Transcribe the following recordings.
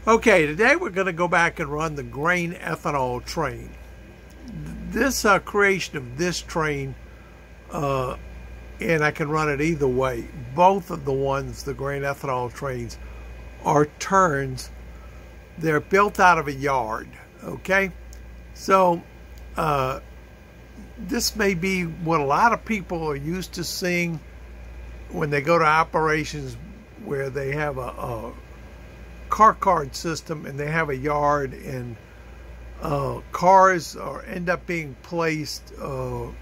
Okay, today we're going to go back and run the grain ethanol train. This creation of this train, and I can run it either way. Both of the ones, the grain ethanol trains, are turns. They're built out of a yard, okay? So this may be what a lot of people are used to seeing when they go to operations where they have a car card system and they have a yard, and cars end up being placed on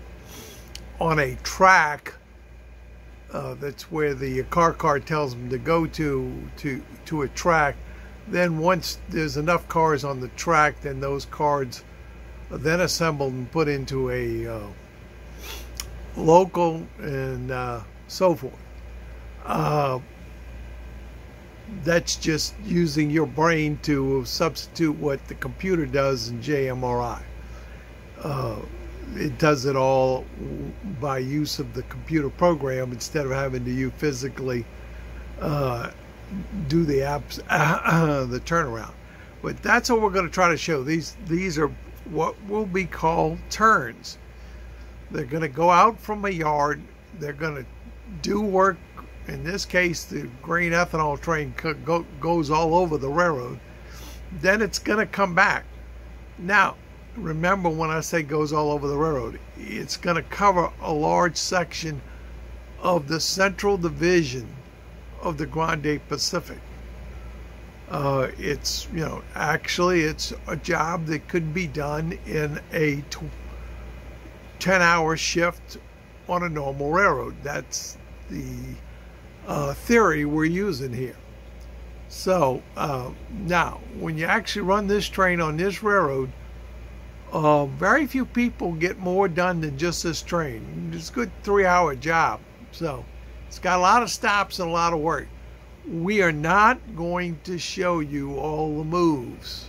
a track. That's where the car card tells them to go to a track. Then once there's enough cars on the track, then those cards are then assembled and put into a local and so forth. That's just using your brain to substitute what the computer does in JMRI. It does it all by use of the computer program instead of having to you physically do the the turnaround. But that's what we're going to try to show. These are what will be called turns. They're going to go out from a yard. They're going to do work. In this case, the grain ethanol train goes all over the railroad. Then it's going to come back. Now, remember when I say goes all over the railroad, it's going to cover a large section of the central division of the Grande Pacific. It's, actually it's a job that could be done in a 10-hour shift on a normal railroad. That's the theory we're using here. So now, when you actually run this train on this railroad, very few people get more done than just this train. It's a good 3-hour job. So it's got a lot of stops and a lot of work. We are not going to show you all the moves.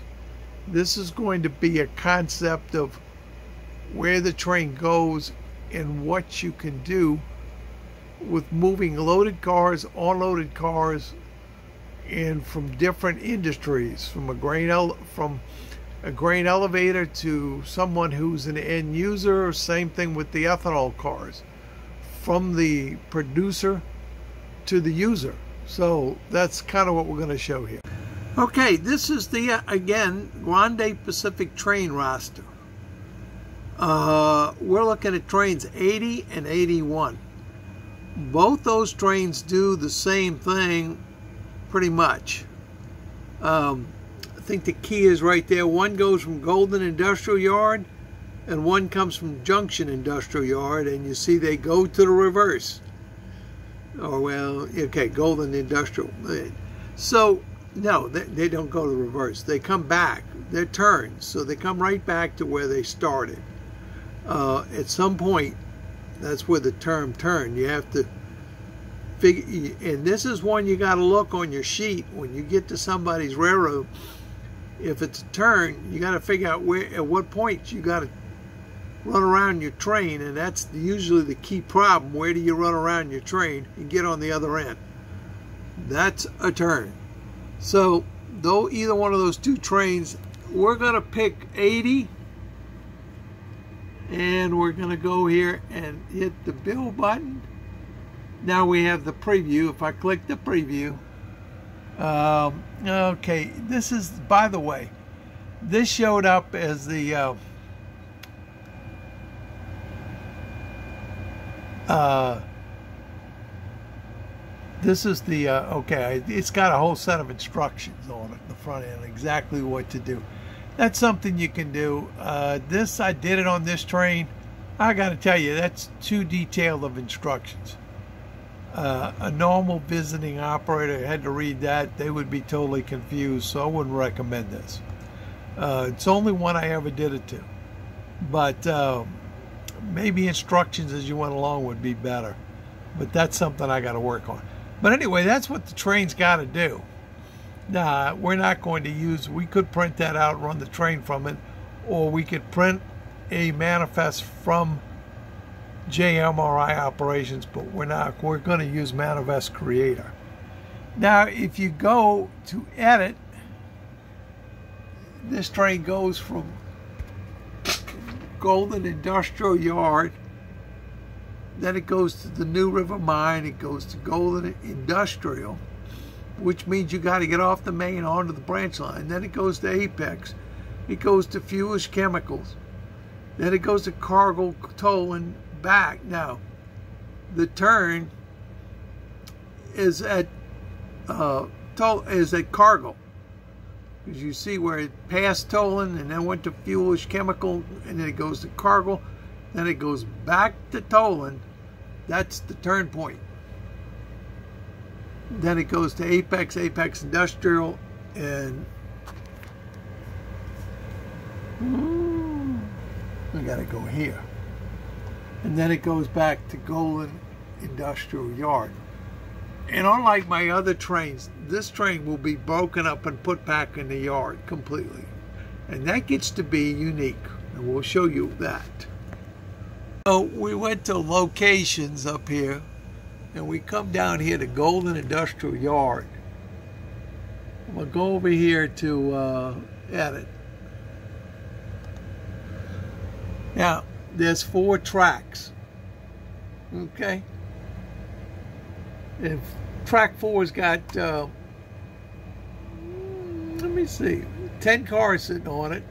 This is going to be a concept of where the train goes and what you can do with moving loaded cars, unloaded cars, and from different industries, from a grain elevator to someone who's an end user. Same thing with the ethanol cars, from the producer to the user. So that's kind of what we're going to show here. Okay, this is the again Grande Pacific train roster. We're looking at trains 80 and 81. Both those trains do the same thing pretty much. I think the key is right there. One goes from Golden Industrial Yard and one comes from Junction Industrial Yard, and you see they go to the reverse. Oh, well, okay, Golden Industrial. So, no, they don't go to the reverse. They come back. They're turns, so they come right back to where they started. At some point, that's where the term turn. You have to figure, and this is one you got to look on your sheet when you get to somebody's railroad. If it's a turn, you got to figure out where, at what point you got to run around your train, and that's usually the key problem. Where do you run around your train and get on the other end? That's a turn. So, though either one of those two trains, we're going to pick 80, and we're going to go here and hit the bill button. Now we have the preview. If I click the preview, okay, this is, by the way, this showed up as the this is the okay, it's got a whole set of instructions on it, the front end, exactly what to do. That's something you can do. This, I did it on this train. I got to tell you, that's too detailed of instructions. A normal visiting operator had to read that. They would be totally confused, so I wouldn't recommend this. It's only one I ever did it to. But maybe instructions as you went along would be better. But that's something I got to work on. But anyway, that's what the train's got to do. Now, we're not going to use, we could print that out, run the train from it, or we could print a manifest from JMRI operations, but we're not. We're going to use Manifest Creator. Now, if you go to edit This train goes from Golden Industrial Yard, then it goes to the New River Mine, it goes to Golden Industrial, which means you got to get off the main onto the branch line. Then it goes to Apex, it goes to Fuels Chemicals, then it goes to Cargill Tolling back. Now, the turn is at Cargill. As you see where it passed Tolling and then went to Fuels Chemical, and then it goes to Cargill, then it goes back to Tolling. That's the turn point. Then it goes to Apex Industrial, and we gotta go here. And then it goes back to Golden Industrial Yard. And unlike my other trains, this train will be broken up and put back in the yard completely. And that gets to be unique, and we'll show you that. So we went to locations up here, and we come down here to Golden Industrial Yard. I'm gonna go over here to edit. Now, there's 4 tracks, okay? And track 4's got, let me see, 10 cars sitting on it.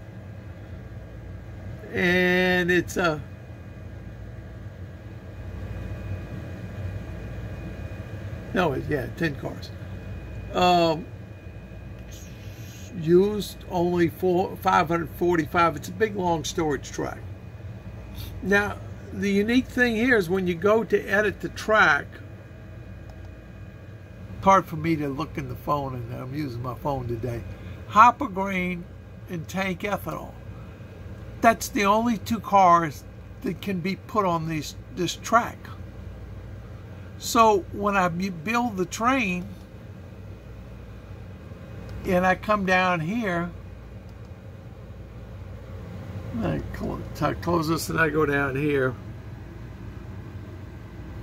And it's yeah, 10 cars. Used only 545. It's a big, long storage track. Now, the unique thing here is when you go to edit the track, it's hard for me to look in the phone, and I'm using my phone today. Hopper grain and tank ethanol. That's the only 2 cars that can be put on this track. So when I build the train and I come down here, I close this and I go down here,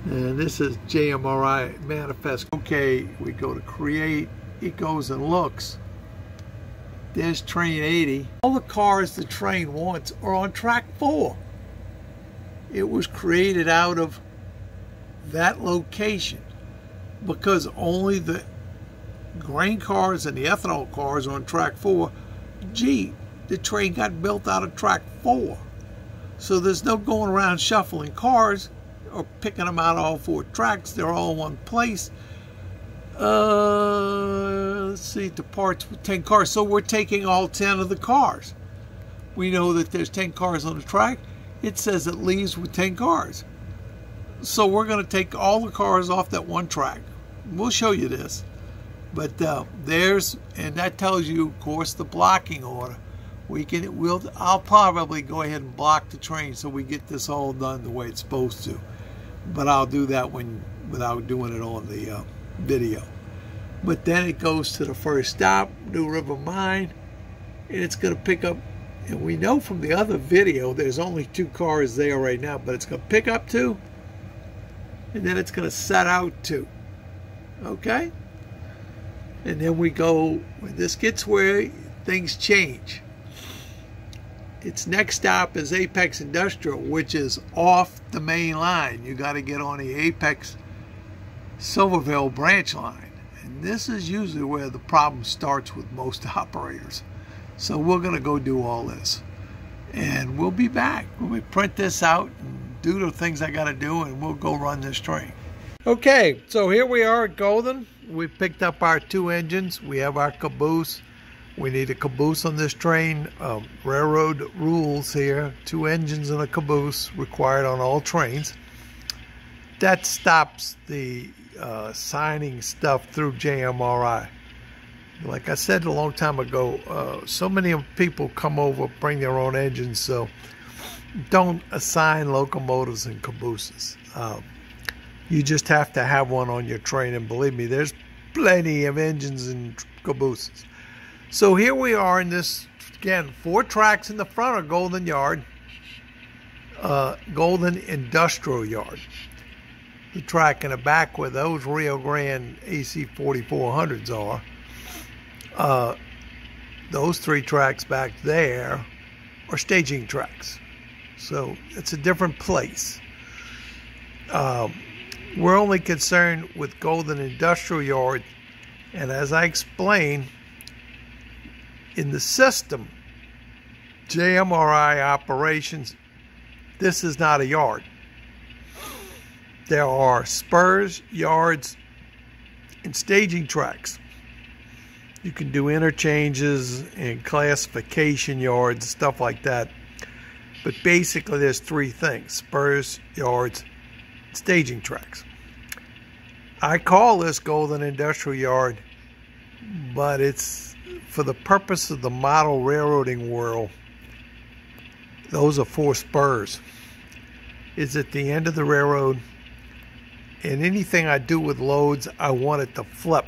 and this is JMRI manifest. Okay, we go to create, it goes and looks. There's train 80. All the cars the train wants are on track 4. It was created out of that location because only the grain cars and the ethanol cars are on track 4. Gee, the train got built out of track 4. So there's no going around shuffling cars or picking them out of all 4 tracks. They're all in one place. Let's see, departs with 10 cars. So we're taking all 10 of the cars. We know that there's 10 cars on the track. It says it leaves with 10 cars. So we're going to take all the cars off that one track. We'll show you this. But and that tells you, of course, the blocking order. I'll probably go ahead and block the train so we get this all done the way it's supposed to. But I'll do that without doing it on the video. But then it goes to the first stop, New River Mine, and it's going to pick up. And we know from the other video there's only 2 cars there right now, but it's going to pick up 2, and then it's going to set out 2. Okay? And then we go, when this gets where things change, its next stop is Apex Industrial, which is off the main line. You got to get on the Apex Silverville branch line. And this is usually where the problem starts with most operators. So we're going to go do all this. And we'll be back when we print this out and do the things I got to do, and we'll go run this train. Okay, so here we are at Golden. We picked up our 2 engines. We have our caboose. We need a caboose on this train. Railroad rules here, 2 engines and a caboose required on all trains. That stops the signing stuff through JMRI. Like I said a long time ago, so many people come over, bring their own engines, so don't assign locomotives and cabooses. You just have to have one on your train, and believe me, there's plenty of engines and cabooses. So here we are in this, again, 4 tracks in the front of Golden Yard, Golden Industrial Yard. The track in the back where those Rio Grande AC 4400s are, those 3 tracks back there are staging tracks. So it's a different place. We're only concerned with Golden Industrial Yard, and as I explained, in the system, JMRI operations, this is not a yard. There are spurs, yards, and staging tracks. You can do interchanges and classification yards, stuff like that. But basically there's 3 things: spurs, yards, staging tracks. I call this Golden Industrial Yard, but it's for the purpose of the model railroading world. Those are 4 spurs. It's at the end of the railroad, and anything I do with loads, I want it to flip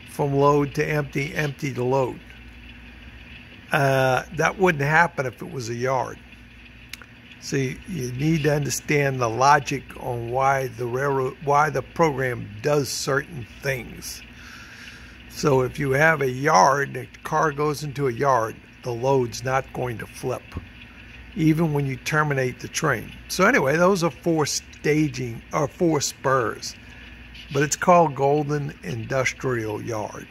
from load to empty, empty to load. That wouldn't happen if it was a yard. So you need to understand the logic on why the program does certain things. So if you have a yard, the car goes into a yard, the load's not going to flip, even when you terminate the train. So anyway, those are 4 spurs, but it's called Golden Industrial Yard.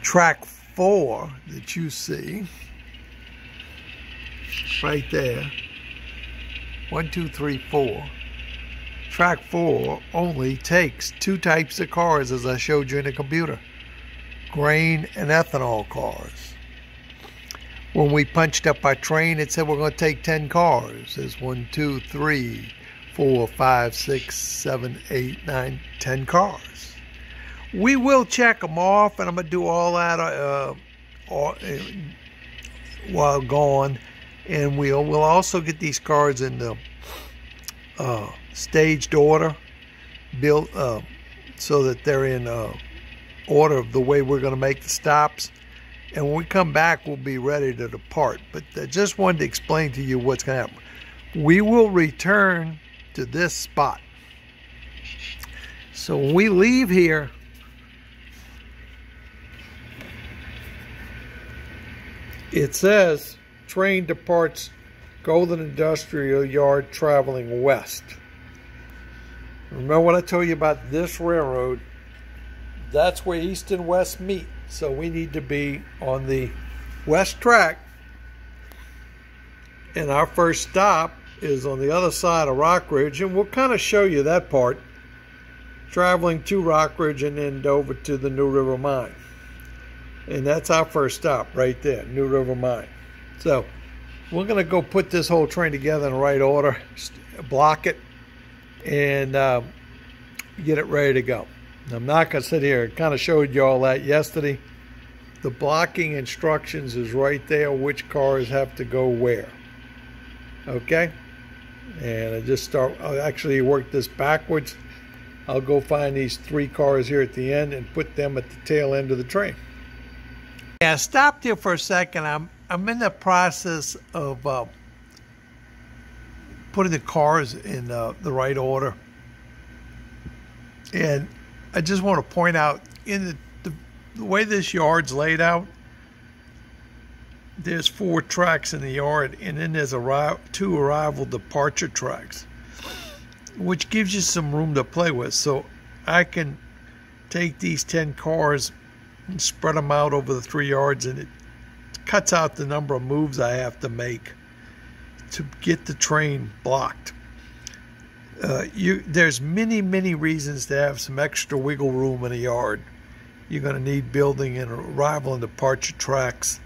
Track 4 that you see right there, 1, 2, 3, 4. Track 4 only takes 2 types of cars, as I showed you in the computer: grain and ethanol cars. When we punched up our train, it said we're going to take 10 cars. There's 1, 2, 3, 4, 5, 6, 7, 8, 9, 10 cars. We will check them off, and I'm going to do all that while gone. And we'll also get these cars in the staged order, built so that they're in order of the way we're going to make the stops. And when we come back, we'll be ready to depart. But I just wanted to explain to you what's going to happen. We will return to this spot. So when we leave here, it says train departs Golden Industrial Yard traveling west. Remember what I told you about this railroad? That's where east and west meet. So we need to be on the west track. And our first stop is on the other side of Rock Ridge. And we'll kind of show you that part. Traveling to Rock Ridge and then over to the New River Mine. And that's our first stop right there, New River Mine. So we're going to go put this whole train together in the right order, block it, and get it ready to go. I'm not going to sit here. I kind of showed you all that yesterday. The blocking instructions is right there, which cars have to go where. Okay? And I'll actually work this backwards. I'll go find these 3 cars here at the end and put them at the tail end of the train. Yeah, I stopped here for a second. I'm in the process of putting the cars in the right order. And I just want to point out, in the way this yard's laid out, there's 4 tracks in the yard, and then there's 2 arrival departure tracks, which gives you some room to play with. So I can take these 10 cars and spread them out over the 3 yards, and it cuts out the number of moves I have to make to get the train blocked. There's many reasons to have some extra wiggle room in a yard. You're going to need building and arrival and departure tracks.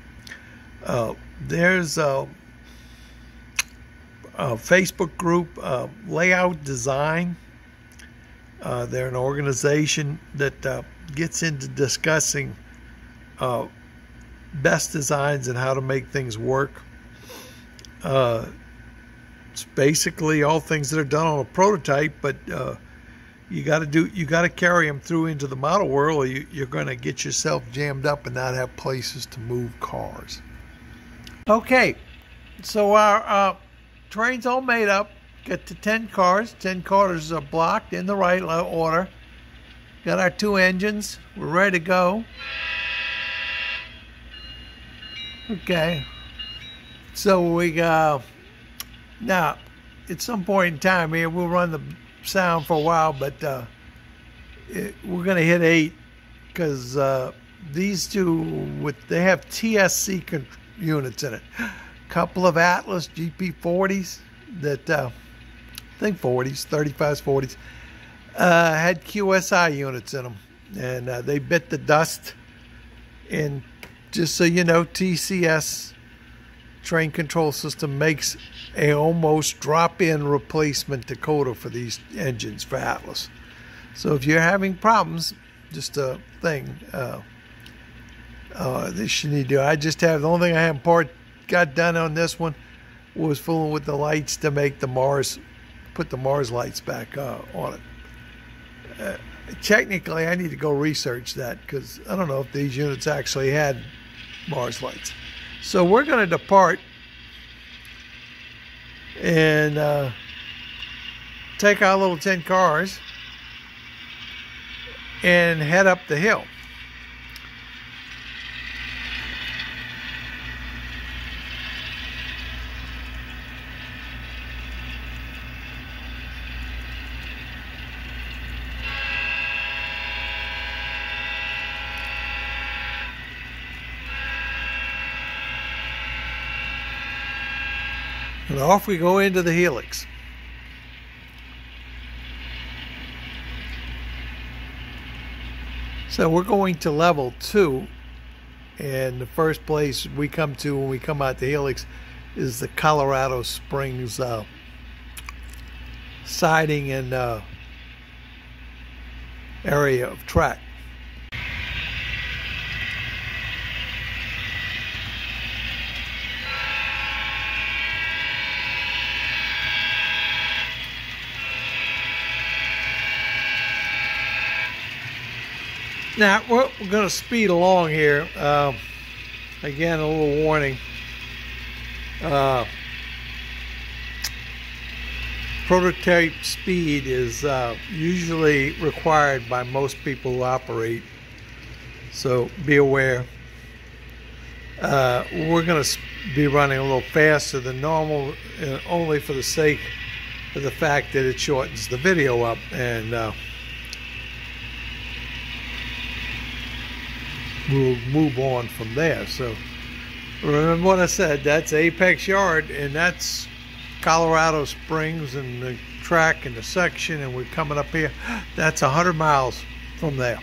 There's a Facebook group, Layout Design. They're an organization that gets into discussing best designs and how to make things work. It's basically all things that are done on a prototype, but you got to carry them through into the model world, or you're going to get yourself jammed up and not have places to move cars. Okay, so our train's all made up. Got the 10 cars. 10 cars are blocked in the right order. Got our 2 engines. We're ready to go. Okay. So we now at some point in time here we'll run the sound for a while, but we're going to hit 8 because these two they have TSC units in it. A couple of Atlas GP40s that I think 40s, 35s, 40s had QSI units in them, and they bit the dust. And just so you know, TCS train control system makes a almost drop-in replacement decoder for these engines for Atlas. So if you're having problems, just a thing this you need to do. I just have the only thing I haven't got done on this one was fooling with the lights to make the Mars, put the Mars lights back on it. Technically, I need to go research that because I don't know if these units actually had Mars lights. So we're going to depart and take our little 10 cars and head up the hill. And off we go into the helix. So we're going to level 2, and the first place we come to when we come out the helix is the Colorado Springs siding and area of track. Now, we're going to speed along here. Again, a little warning. Prototype speed is usually required by most people who operate, so be aware. We're going to be running a little faster than normal, only for the sake of the fact that it shortens the video up, and we'll move on from there. So remember what I said, that's Apex Yard, and that's Colorado Springs and the track and the section, and we're coming up here. That's 100 miles from there.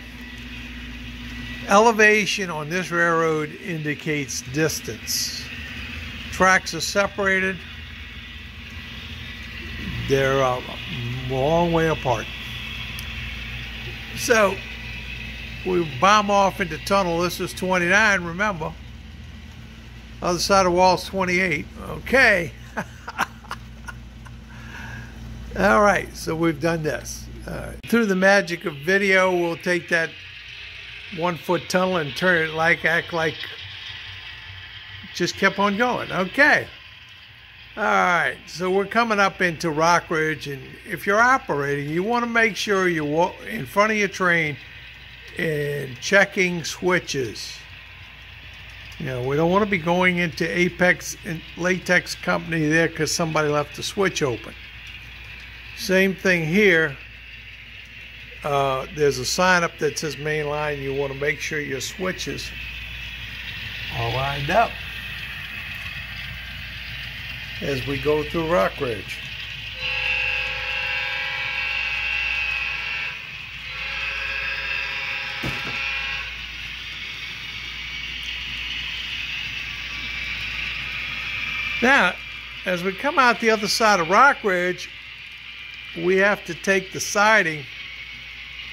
Elevation on this railroad indicates distance. Tracks are separated. They're a long way apart. So we bomb off into tunnel. This is 29, remember. Other side of the wall is 28. Okay. All right, so we've done this. Through the magic of video, we'll take that 1-foot tunnel and turn it act like just kept on going. Okay. All right, so we're coming up into Rock Ridge, and if you're operating, you want to make sure you're in front of your train and checking switches. You know, we don't want to be going into Apex and Latex Company there because somebody left the switch open. Same thing here. There's a sign up that says main line. You want to make sure your switches are lined up as we go through Rock Ridge. Now, as we come out the other side of Rock Ridge, we have to take the siding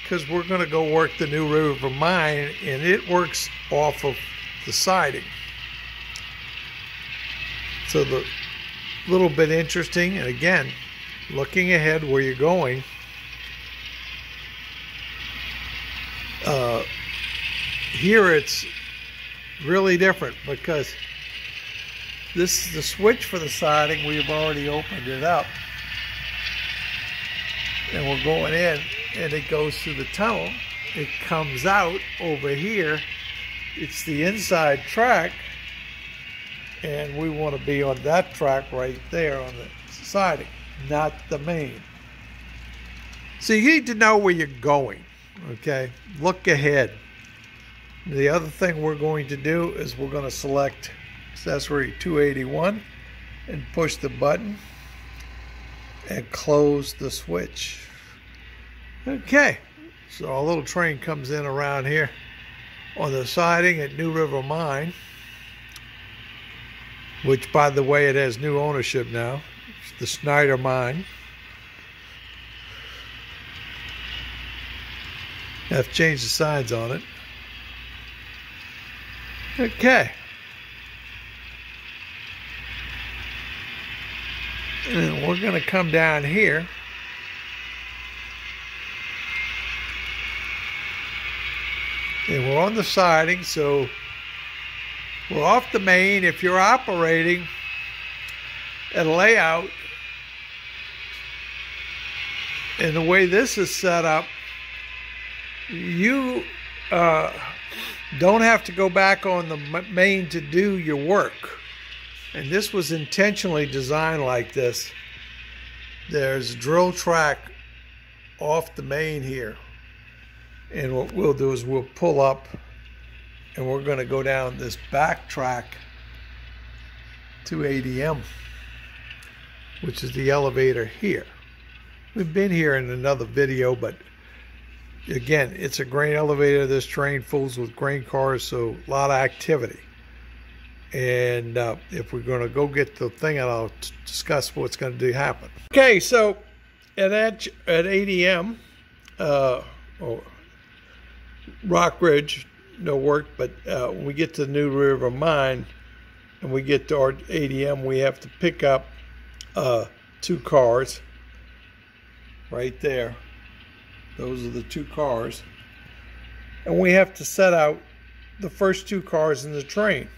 because we're going to go work the New River mine, and it works off of the siding. So the little bit interesting, and again, looking ahead where you're going, here it's really different because this is the switch for the siding. We've already opened it up, and we're going in, and it goes through the tunnel. It comes out over here. It's the inside track, and we want to be on that track right there on the siding, not the main. So you need to know where you're going, okay? Look ahead. The other thing we're going to do is we're going to select accessory 281 and push the button and close the switch. Okay, so our little train comes in around here on the siding at New River Mine, which, by the way, it has new ownership now. It's the Snyder Mine. I've changed the signs on it. Okay. And we're going to come down here. And we're on the siding, so we're off the main. If you're operating at a layout, and the way this is set up, you don't have to go back on the main to do your work. And this was intentionally designed like this. There's a drill track off the main here. And what we'll do is we'll pull up and we're going to go down this back track to ADM, which is the elevator here. We've been here in another video, but again, it's a grain elevator. This train fools with grain cars, so a lot of activity. And if we're going to go get the thing, and I'll discuss what's going to happen. Okay, so at ADM, or Rock Ridge, no work, but when we get to the New River Mine and we get to our ADM, we have to pick up 2 cars right there. Those are the 2 cars. And we have to set out the first 2 cars in the train.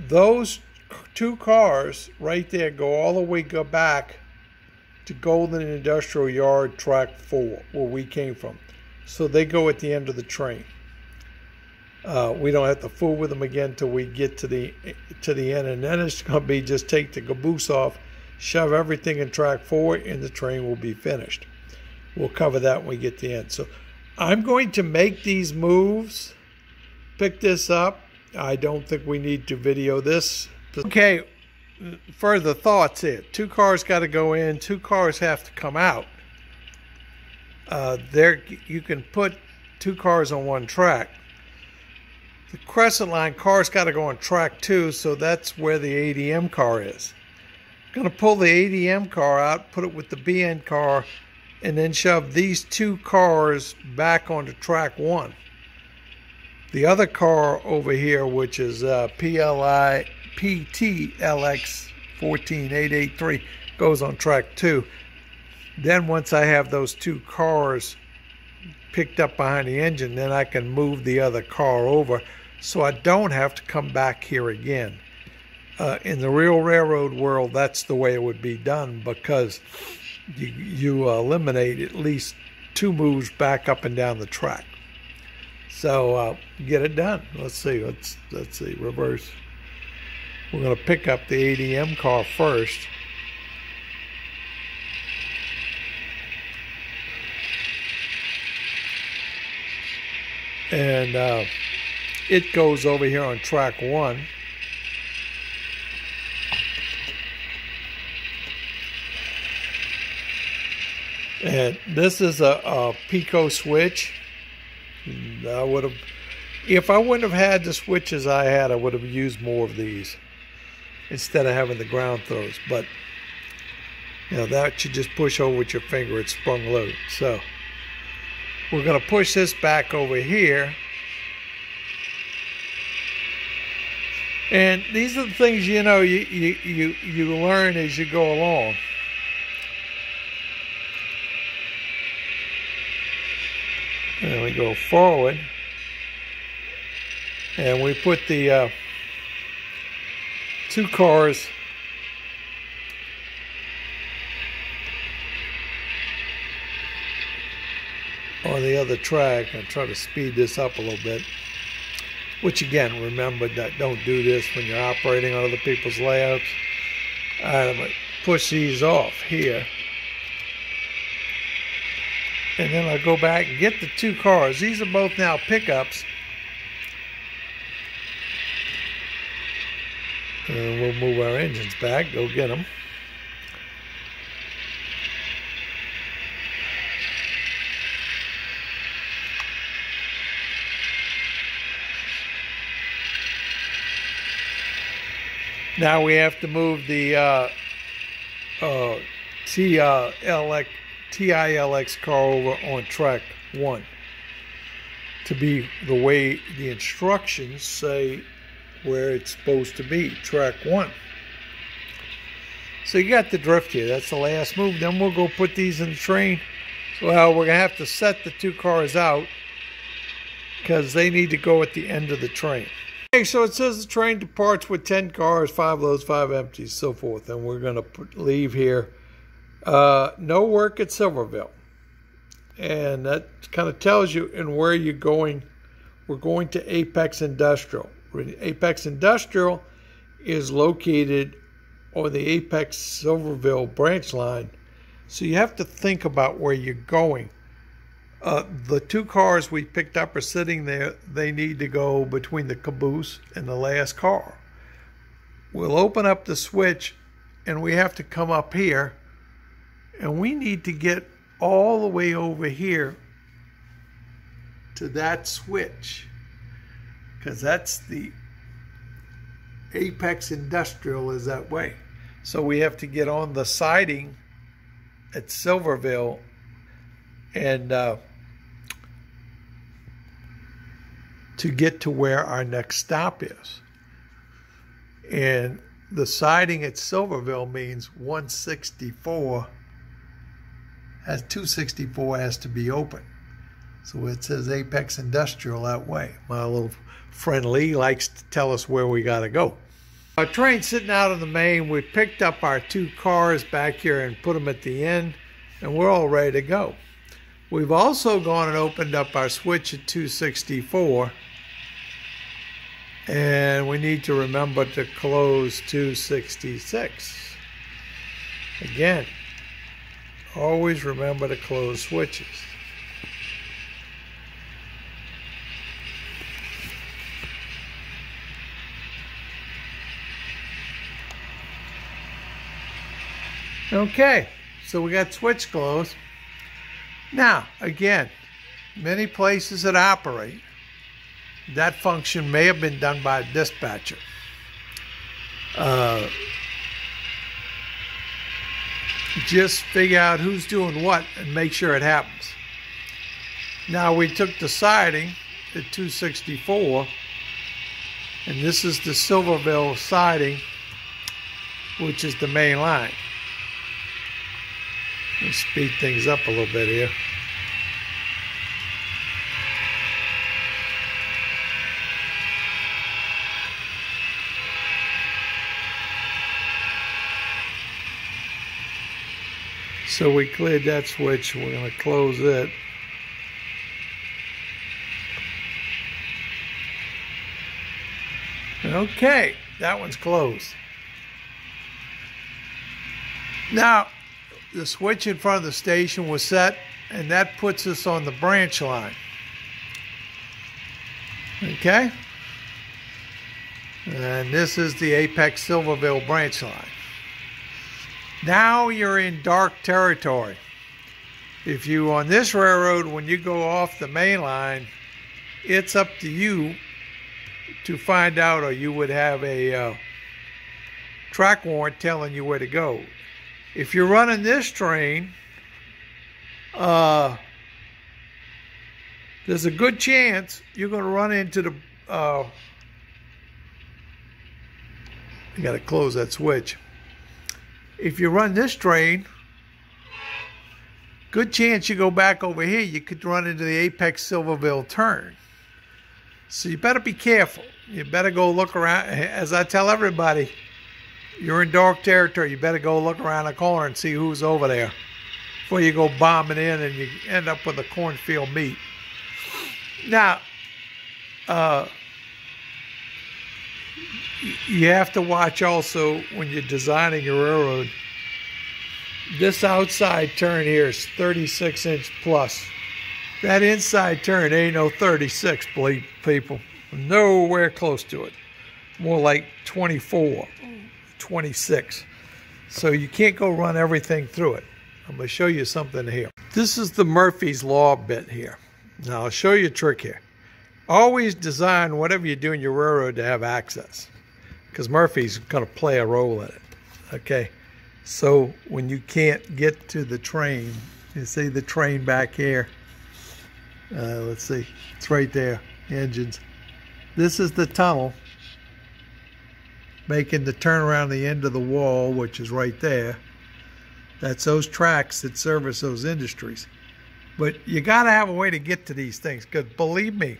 Those 2 cars right there go all the way back to Golden Industrial Yard, Track 4, where we came from. So they go at the end of the train. We don't have to fool with them again till we get to the end, and then it's going to be just take the caboose off, shove everything in Track 4, and the train will be finished. We'll cover that when we get to the end. So I'm going to make these moves, pick this up. I don't think we need to video this. Okay, further thoughts here. 2 cars got to go in, 2 cars have to come out. There you can put 2 cars on one track. The Crescent Line car's got to go on Track 2, so that's where the ADM car is. I'm going to pull the ADM car out, put it with the BN car, and then shove these 2 cars back onto Track 1. The other car over here, which is PTLX 14883, goes on Track 2. Then once I have those 2 cars picked up behind the engine, then I can move the other car over so I don't have to come back here again. In the real railroad world, that's the way it would be done, because you eliminate at least 2 moves back up and down the track. So get it done. Let's see. Let's see. Reverse. We're going to pick up the ADM car first. And it goes over here on Track 1. And this is a Pico switch. I would have, if I wouldn't have had the switches I had, I would have used more of these instead of having the ground throws. But you know, that you just push over with your finger, it's sprung load. So we're going to push this back over here. And these are the things, you know, you learn as you go along. And we go forward, and we put the 2 cars on the other track. I'll try to speed this up a little bit. which again, remember that don't do this when you're operating on other people's layouts. All right, I'm going to push these off here. And then I'll go back and get the two cars. These are both now pickups. And we'll move our engines back, go get them. Now we have to move the TILX car over on track 1 to be the way the instructions say where it's supposed to be, track 1. So you got the drift here. That's the last move. Then we'll go put these in the train. So we're going to have to set the two cars out because they need to go at the end of the train. Okay, so it says the train departs with 10 cars, 5 loads, 5 empties, so forth. And we're going to leave here. No work at Silverville. And that kind of tells you in where you're going. We're going to Apex Industrial. Apex Industrial is located on the Apex Silverville branch line. So you have to think about where you're going. The two cars we picked up are sitting there. They need to go between the caboose and the last car. We'll open up the switch and we have to come up here. And we need to get all the way over here to that switch, because that's the Apex Industrial is that way. So we have to get on the siding at Silverville and to get to where our next stop is. And the siding at Silverville means 164 has 264 has to be open. So it says Apex Industrial that way. My little friend Lee likes to tell us where we got to go. Our train's sitting out on the main. We picked up our two cars back here and put them at the end, and we're all ready to go. We've also gone and opened up our switch at 264, and we need to remember to close 266. Again, always remember to close switches. Okay, so we got switch closed. Now, again, many places that operate, that function may have been done by a dispatcher. Just figure out who's doing what and make sure it happens. Now we took the siding at 264, and this is the Silverville siding, which is the main line. Let's speed things up a little bit here. So we cleared that switch. We're going to close it. Okay, that one's closed. Now, the switch in front of the station was set, and that puts us on the branch line. Okay? And this is the Apex Silverville branch line. Now you're in dark territory. If you, on this railroad, when you go off the main line, it's up to you to find out, or you would have a track warrant telling you where to go. If you're running this train, there's a good chance you're going to run into the... you got to close that switch. If you run this train, good chance you go back over here, you could run into the Apex Silverville turn. So you better be careful. You better go look around. As I tell everybody, you're in dark territory. You better go look around the corner and see who's over there before you go bombing in and you end up with a cornfield meat. Now, you have to watch also when you're designing your railroad. This outside turn here is 36-inch plus. That inside turn ain't no 36, believe people. Nowhere close to it. More like 24, 26. So you can't go run everything through it. I'm going to show you something here. This is the Murphy's Law bit here. Now I'll show you a trick here. Always design whatever you do in your railroad to have access, because Murphy's going to play a role in it. Okay, so when you can't get to the train, you see the train back here. Let's see, it's right there, engines. This is the tunnel making the turn around the end of the wall, which is right there. That's those tracks that service those industries. But you got to have a way to get to these things, because believe me,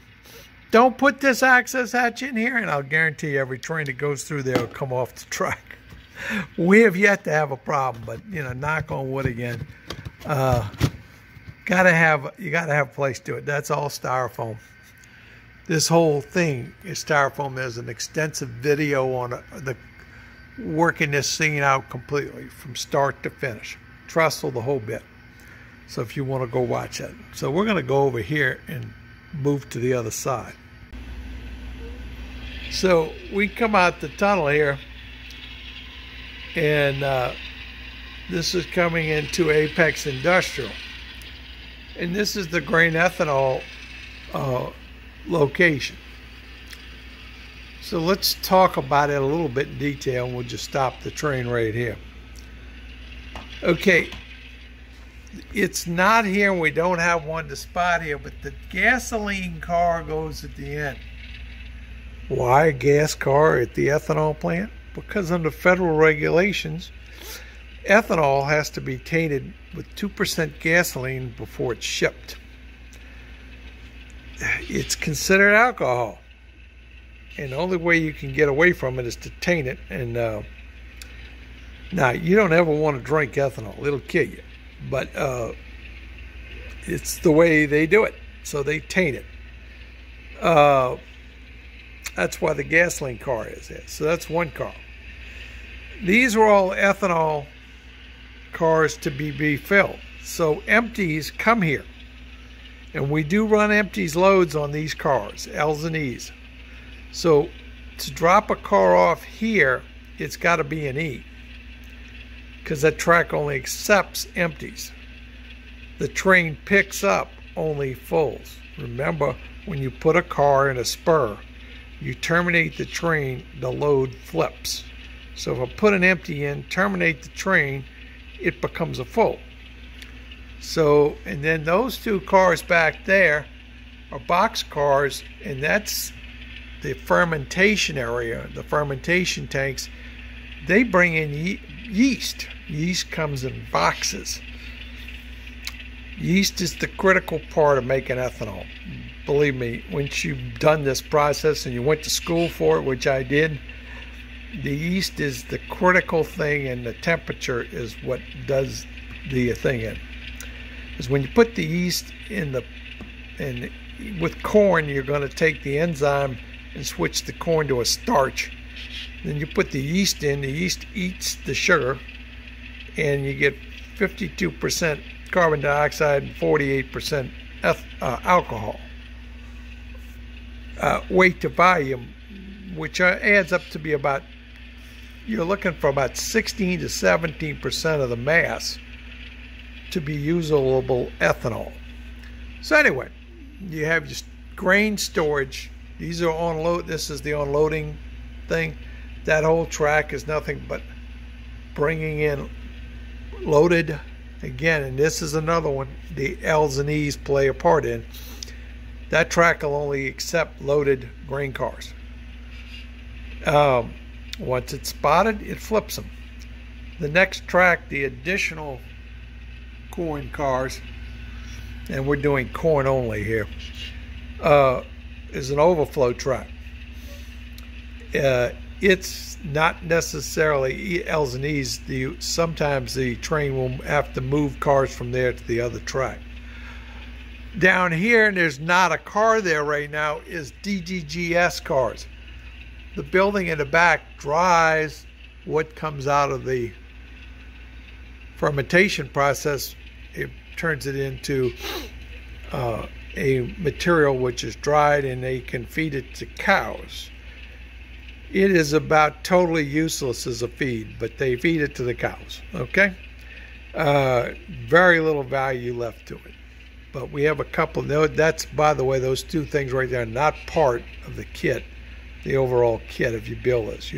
don't put this access hatch in here, and I'll guarantee you every train that goes through there will come off the track. We have yet to have a problem, but you know, knock on wood again. You gotta have a place to it. That's all styrofoam. This whole thing is styrofoam. There's an extensive video on the working this thing out completely from start to finish. Trestle, the whole bit. So if you want to go watch that. So we're going to go over here and move to the other side. So we come out the tunnel here, and this is coming into Apex Industrial. And this is the grain ethanol location. So let's talk about it a little bit in detail, and we'll just stop the train right here. Okay, it's not here, and we don't have one to spot here, but the gasoline car goes at the end. Why a gas car at the ethanol plant? Because under federal regulations, ethanol has to be tainted with 2% gasoline before it's shipped. It's considered alcohol, and the only way you can get away from it is to taint it. And now, you don't ever want to drink ethanol. It'll kill you. But it's the way they do it. So they taint it. That's why the gasoline car is there. So that's one car. These are all ethanol cars to be refilled. So empties come here. And we do run empties loads on these cars, L's and E's. So to drop a car off here, it's got to be an E, because that track only accepts empties. The train picks up only fulls. Remember, when you put a car in a spur, you terminate the train, the load flips. So if I put an empty in, terminate the train, it becomes a full. So, and then those two cars back there are box cars, and that's the fermentation area, the fermentation tanks. They bring in yeast. Yeast comes in boxes. Yeast is the critical part of making ethanol. Believe me, once you've done this process and you went to school for it, which I did, the yeast is the critical thing, and the temperature is what does the thing in. Because when you put the yeast in with corn, you're going to take the enzyme and switch the corn to a starch. Then you put the yeast in, the yeast eats the sugar, and you get 52% carbon dioxide and 48% alcohol. Weight to volume, which adds up to be about, you're looking for about 16 to 17% of the mass to be usable ethanol. So anyway, you have your grain storage. These are unload. This is the unloading thing. That whole track is nothing but bringing in loaded again, and this is another one the L's and E's play a part in. That track will only accept loaded grain cars. Once it's spotted, it flips them. The next track, the additional corn cars, and we're doing corn only here, is an overflow track. It's not necessarily L's and E's. Sometimes the train will have to move cars from there to the other track. Down here, and there's not a car there right now, is DDGS cars. the building in the back dries what comes out of the fermentation process. It turns it into a material which is dried, and they can feed it to cows. It is about totally useless as a feed, but they feed it to the cows, okay? Very little value left to it. But we have a couple, that's, by the way, those two things right there are not part of the kit, the overall kit if you build this.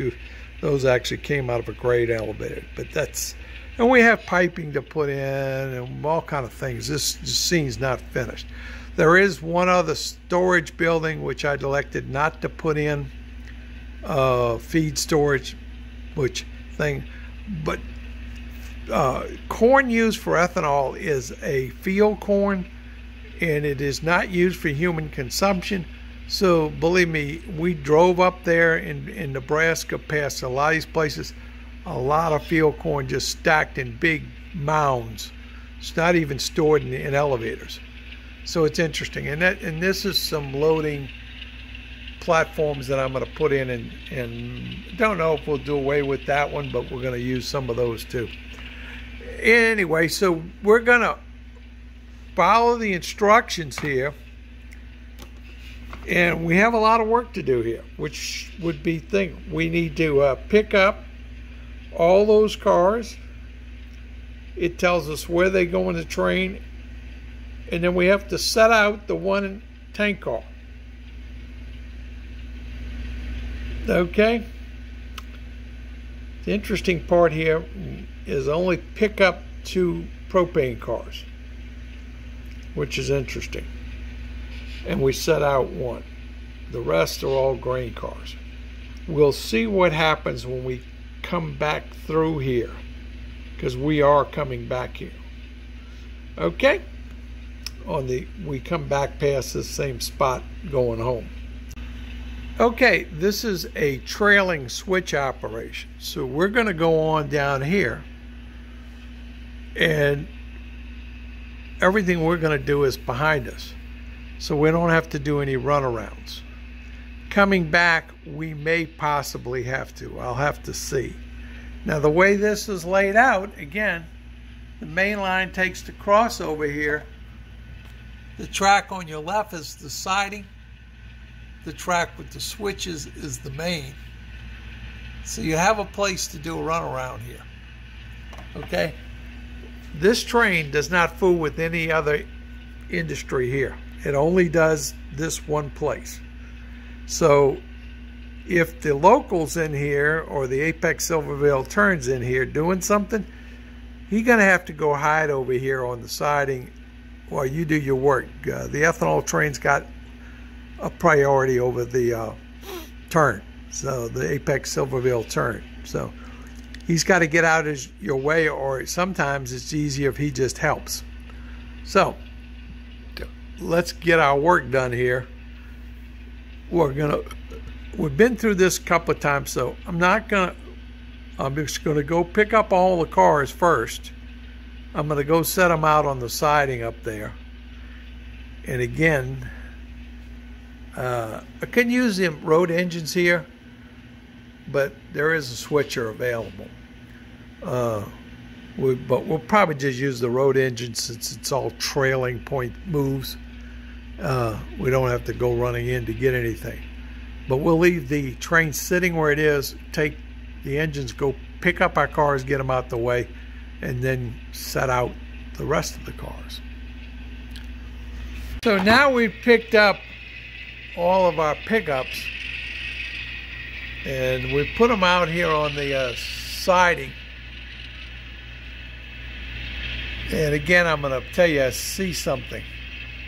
Those actually came out of a grade elevator, but that's, and we have piping to put in and all kind of things. This scene's not finished. There is one other storage building which I'd elected not to put in feed storage, but corn used for ethanol is a field corn, and it is not used for human consumption. So believe me, we drove up there in Nebraska past a lot of these places, a lot of field corn just stacked in big mounds. It's not even stored in elevators. So it's interesting. And this is some loading platforms that I'm going to put in, and don't know if we'll do away with that one, but we're going to use some of those too. Anyway, so we're going to follow the instructions here, and we have a lot of work to do here, which would be we need to pick up all those cars. It tells us where they go in the train, and then we have to set out the one tank car. Okay? The interesting part here is only pick up 2 propane cars, which is interesting. And we set out 1. The rest are all grain cars. We'll see what happens when we come back through here, because we are coming back here. Okay? We come back past this same spot going home. Okay, this is a trailing switch operation. So we're going to go on down here, and everything we're going to do is behind us. So we don't have to do any runarounds. Coming back, we may possibly have to. I'll have to see. Now the way this is laid out, again, the main line takes the crossover here. The track on your left is the siding. The track with the switches is the main. So you have a place to do a runaround here. Okay? This train does not fool with any other industry here. It only does this one place. So if the local's in here, or the Apex Silverville turn's in here doing something, he's going to have to go hide over here on the siding while you do your work. The ethanol train's got a priority over the turn, so the Apex Silverville turn. So he's got to get out of your way, or sometimes it's easier if he just helps. So let's get our work done here. We've been through this a couple of times, so I'm just gonna go pick up all the cars first. I'm gonna go set them out on the siding up there. And again, I couldn't use the road engines here, but there is a switcher available. But we'll probably just use the road engine since it's all trailing point moves. We don't have to go running in to get anything. But we'll leave the train sitting where it is, take the engines, go pick up our cars, get them out the way, and then set out the rest of the cars. So now we've picked up all of our pickups, and we put them out here on the siding. And again, I'm going to tell you, I see something.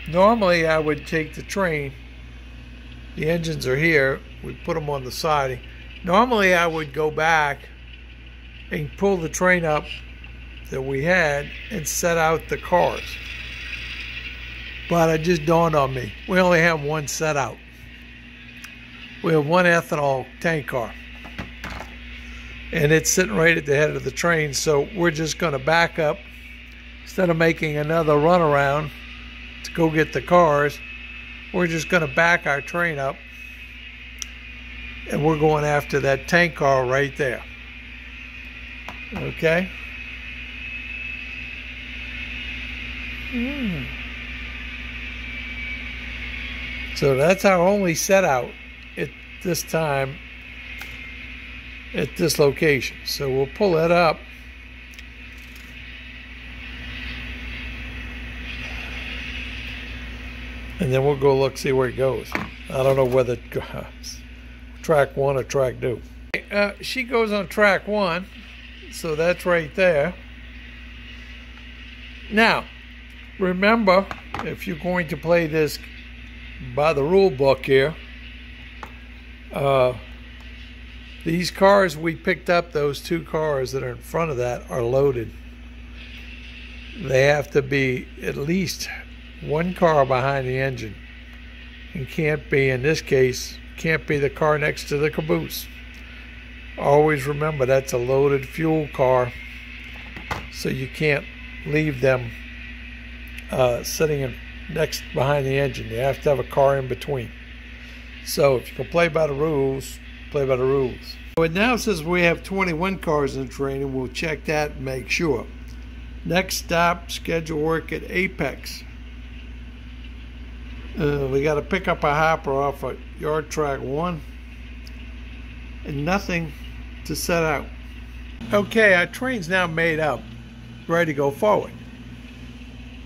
Normally I would take the train, the engines are here, we put them on the siding. Normally I would go back and pull the train up that we had and set out the cars. But it just dawned on me, we only have one set out. We have one ethanol tank car, and it's sitting right at the head of the train. So we're just going to back up. Instead of making another runaround to go get the cars, we're just going to back our train up And we're going after that tank car right there. Okay? So that's our only set out at this time at this location. So we'll pull that up. And then we'll go look, see where it goes. I don't know whether it goes track 1 or track 2. She goes on track 1, so that's right there. Now, remember, if you're going to play this by the rule book here, these cars we picked up, those 2 cars that are in front of that, are loaded. They have to be at least 1 car behind the engine. And can't be, in this case, can't be the car next to the caboose. Always remember that's a loaded fuel car, so you can't leave them sitting next behind the engine. You have to have a car in between. So if you can play by the rules, play by the rules. So it now says we have 21 cars in training. We'll check that and make sure. Next stop, schedule work at Apex. We got to pick up a hopper off of yard track 1 and nothing to set out. Okay, our train's now made up, ready to go forward.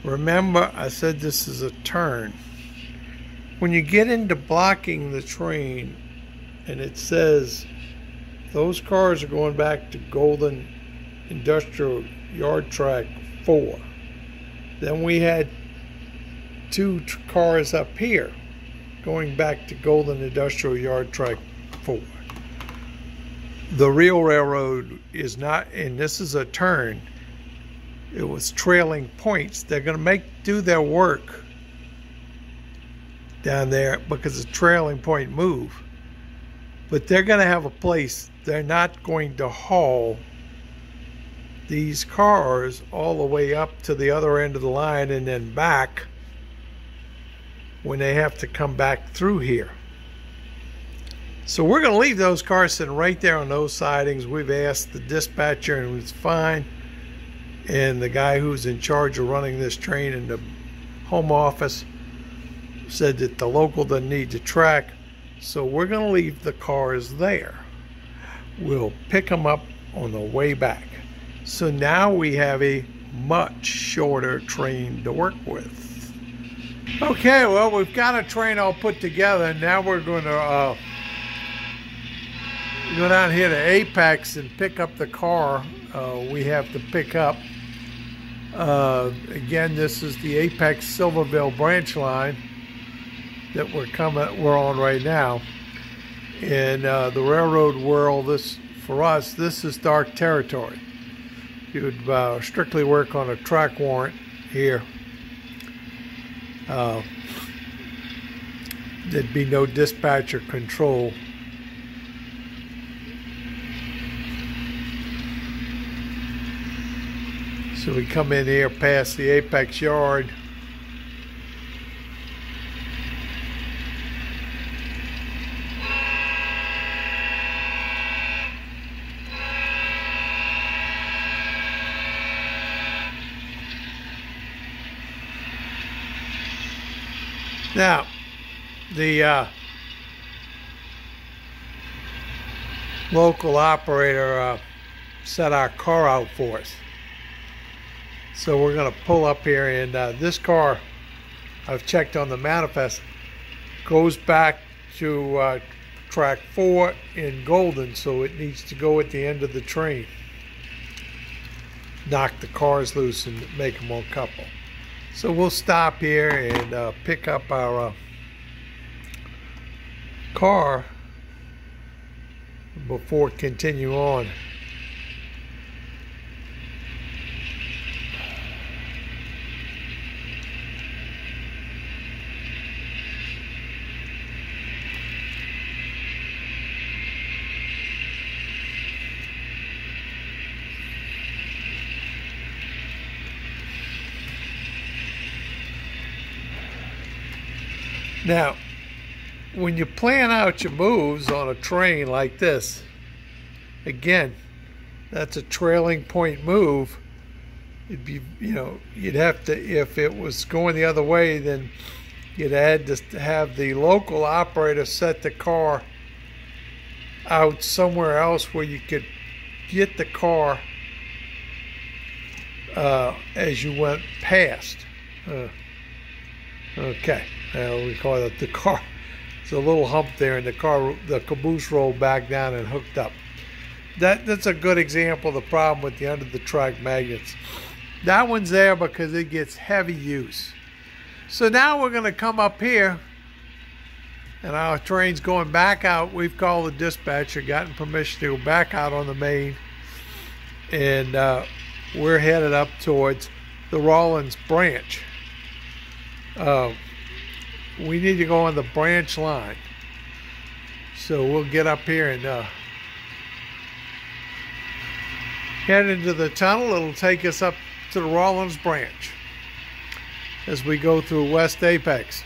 Remember, I said this is a turn. When you get into blocking the train and it says those cars are going back to Golden Industrial Yard Track 4, then we had 2 cars up here going back to Golden Industrial Yard Track 4. The real railroad is not, and this is a turn, it was trailing points. They're going to do their work down there because it's a trailing point move. But they're going to have a place. They're not going to haul these cars all the way up to the other end of the line and then back when they have to come back through here. So we're going to leave those cars sitting right there on those sidings. We've asked the dispatcher and it's fine. And the guy who's in charge of running this train in the home office said that the local doesn't need to track. So we're going to leave the cars there. We'll pick them up on the way back. So now we have a much shorter train to work with. Okay, well, we've got a train all put together, and now we're going to go down here to Apex and pick up the car we have to pick up. Again, this is the Apex Silverville branch line that we're on right now. In the railroad world, for us, this is dark territory. You would strictly work on a track warrant here. There'd be no dispatcher control. So we come in here past the Apex yard. Now, the local operator set our car out for us. So we're going to pull up here, and this car, I've checked on the manifest, goes back to track 4 in Golden, so it needs to go at the end of the train. Knock the cars loose and make them on couple. So we'll stop here and pick up our car before continue on. Now, when you plan out your moves on a train like this, again, that's a trailing point move. It'd be, you'd have to, if it was going the other way, then you'd had to have the local operator set the car out somewhere else where you could get the car as you went past. Okay, we call it the car. There's a little hump there, and the caboose rolled back down and hooked up. That's a good example of the problem with the under the track magnets. That one's there because it gets heavy use. So now we're going to come up here, and our train's going back out. We've called the dispatcher, gotten permission to go back out on the main, and we're headed up towards the Rawlins branch. We need to go on the branch line. So we'll get up here and head into the tunnel. It'll take us up to the Rawlins branch as we go through West Apex.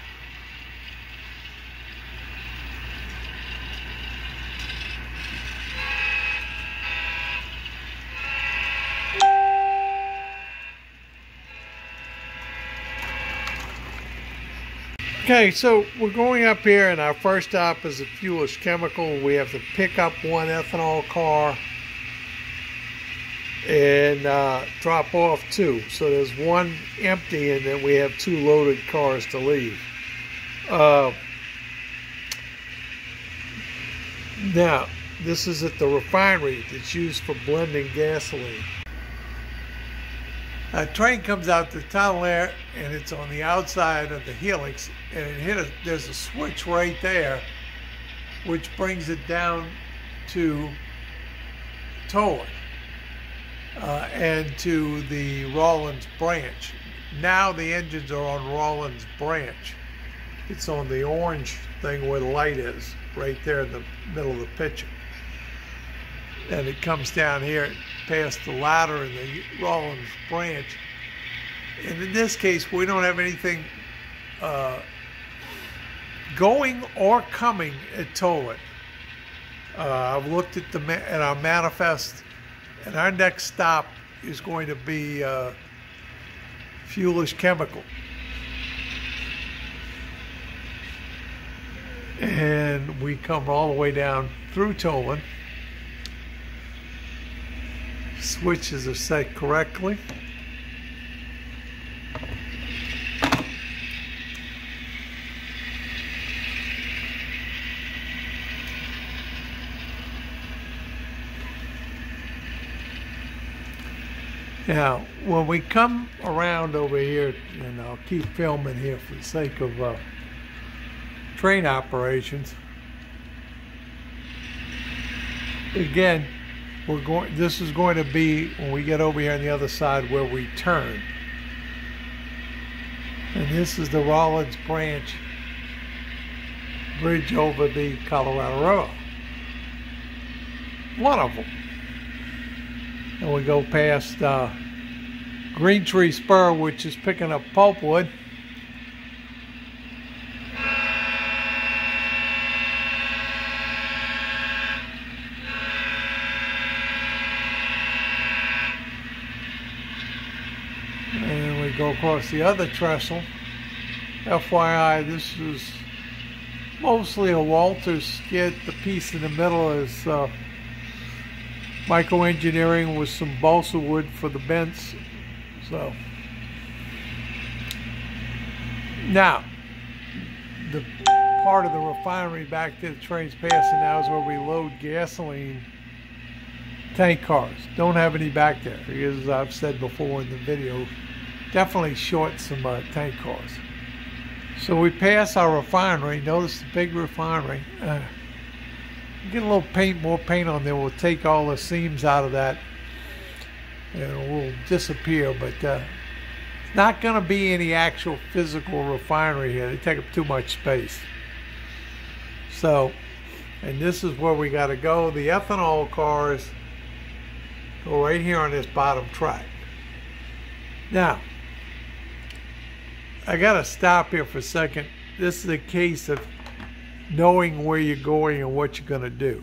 Okay, so we're going up here, and our first stop is a fuelish chemical. We have to pick up one ethanol car and drop off two. So there's one empty, and then we have two loaded cars to leave. Now, this is at the refinery that's used for blending gasoline. A train comes out the tunnel there, and it's on the outside of the helix, and there's a switch right there which brings it down to Tolan and to the Rawlins branch. Now the engines are on Rawlins branch. It's on the orange thing where the light is, right there in the middle of the picture. And it comes down here past the ladder in the Rawlins branch. And in this case, we don't have anything going or coming at Tolan. I've looked at our manifest, and our next stop is going to be fuelish chemical. And we come all the way down through Tolan. Switches are set correctly. Now, when we come around over here, and I'll keep filming here for the sake of train operations, again, this is going to be when we get over here on the other side where we turn. And this is the Rawlins branch bridge over the Colorado River. One of them. And we go past Green Tree Spur, which is picking up pulpwood. And we go across the other trestle. FYI, this is mostly a Walters skid. The piece in the middle is micro-engineering with some balsa wood for the bents. So now the part of the refinery back to the train's passing now is where we load gasoline tank cars. Don't have any back there, as I've said before in the video. Definitely short some tank cars. So we pass our refinery. Notice the big refinery. Get a little paint, more paint on there. We'll take all the seams out of that, and it will disappear. But not going to be any actual physical refinery here. They take up too much space. So, and this is where we got to go. The ethanol cars go right here on this bottom track. Now, I got to stop here for a second. This is a case of knowing where you're going and what you're going to do.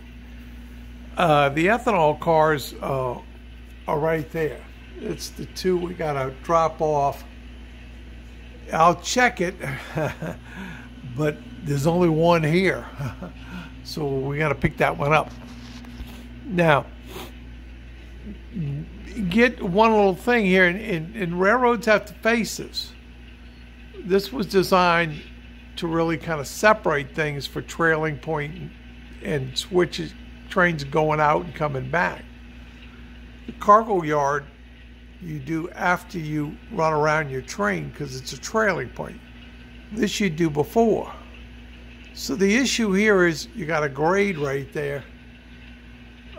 The ethanol cars are right there. It's the two we got to drop off. I'll check it, but there's only one here. So we got to pick that one up. Now, get one little thing here, and railroads have to face this. This was designed to really kind of separate things for trailing point and switches, trains going out and coming back. The cargo yard you do after you run around your train because it's a trailing point. This you do before. So the issue here is you got a grade right there.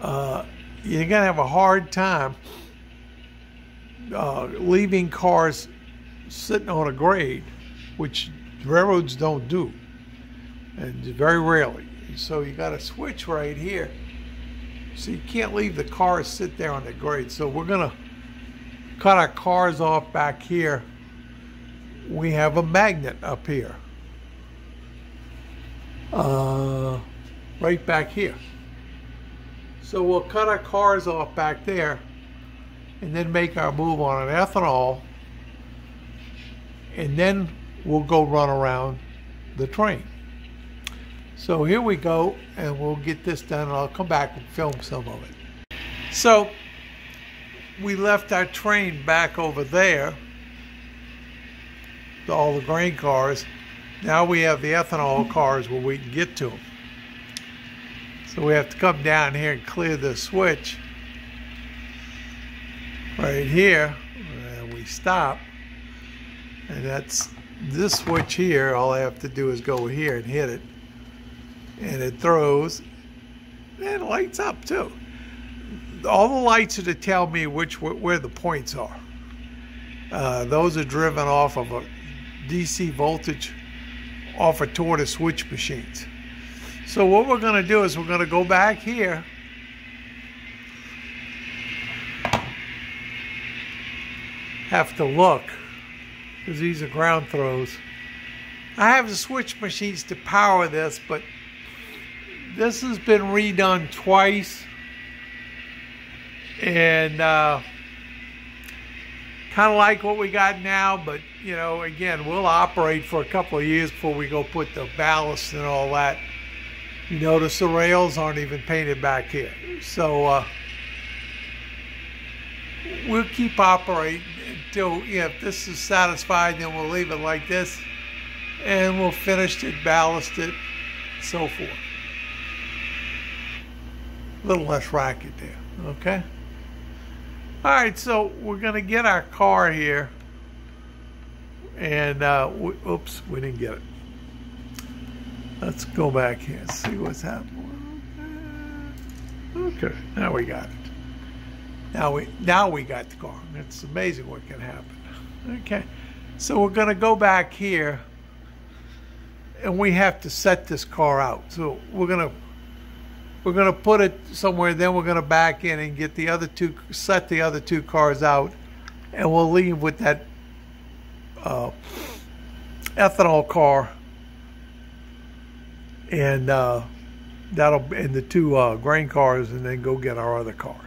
You're going to have a hard time leaving cars sitting on a grade, which railroads don't do, and very rarely. So you got a switch right here. So you can't leave the cars sit there on the grade. So we're going to cut our cars off back here. We have a magnet up here. Right back here. So we'll cut our cars off back there and then make our move on an ethanol, and then we'll go run around the train. So here we go, and we'll get this done, and I'll come back and film some of it. So we left our train back over there, all the grain cars. Now we have the ethanol cars where we can get to them. So we have to come down here and clear the switch right here, and we stop, and that's this switch here. All I have to do is go here and hit it, and it throws, and it lights up too. All the lights are to tell me where the points are. Those are driven off of a DC voltage off of tortoise switch machines. So what we're going to do is we're going to go back here have to look because these are ground throws. I have the switch machines to power this, but this has been redone twice, and kind of like what we got now, but you know, again, we'll operate for a couple of years before we go put the ballast and all that. You notice the rails aren't even painted back here. So we'll keep operating until, if this is satisfied, then we'll leave it like this, and we'll finish it, ballast it, so forth. A little less racket there, okay? All right, so we're going to get our car here, and oops, we didn't get it. Let's go back here and see what's happening. Okay, now we got it. Now we got the car. It's amazing what can happen. Okay, so we're going to go back here, and we have to set this car out. So we're going to put it somewhere. Then we're going to back in and get the other two, set the other two cars out, and we'll leave with that ethanol car. And and the two grain cars, and then go get our other cars.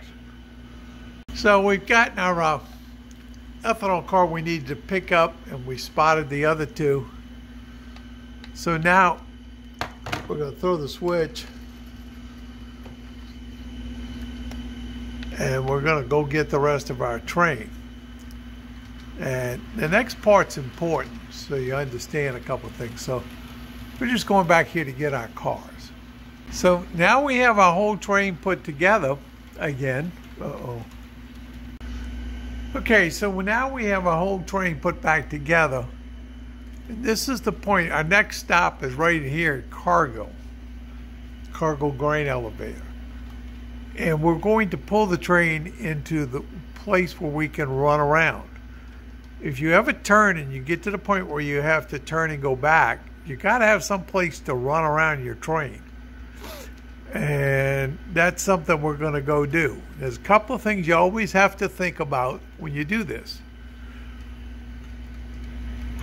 So we've gotten our ethanol car we needed to pick up, and we spotted the other two. So now we're going to throw the switch, and we're going to go get the rest of our train. And the next part's important, so you understand a couple of things. So we're just going back here to get our cars. So now we have our whole train put together again. Okay, so now we have a whole train put back together. And this is the point. Our next stop is right here at cargo grain elevator. And we're going to pull the train into the place where we can run around. If you ever turn and you get to the point where you have to turn and go back, you got to have some place to run around your train. And that's something we're going to go do. There's a couple of things you always have to think about when you do this.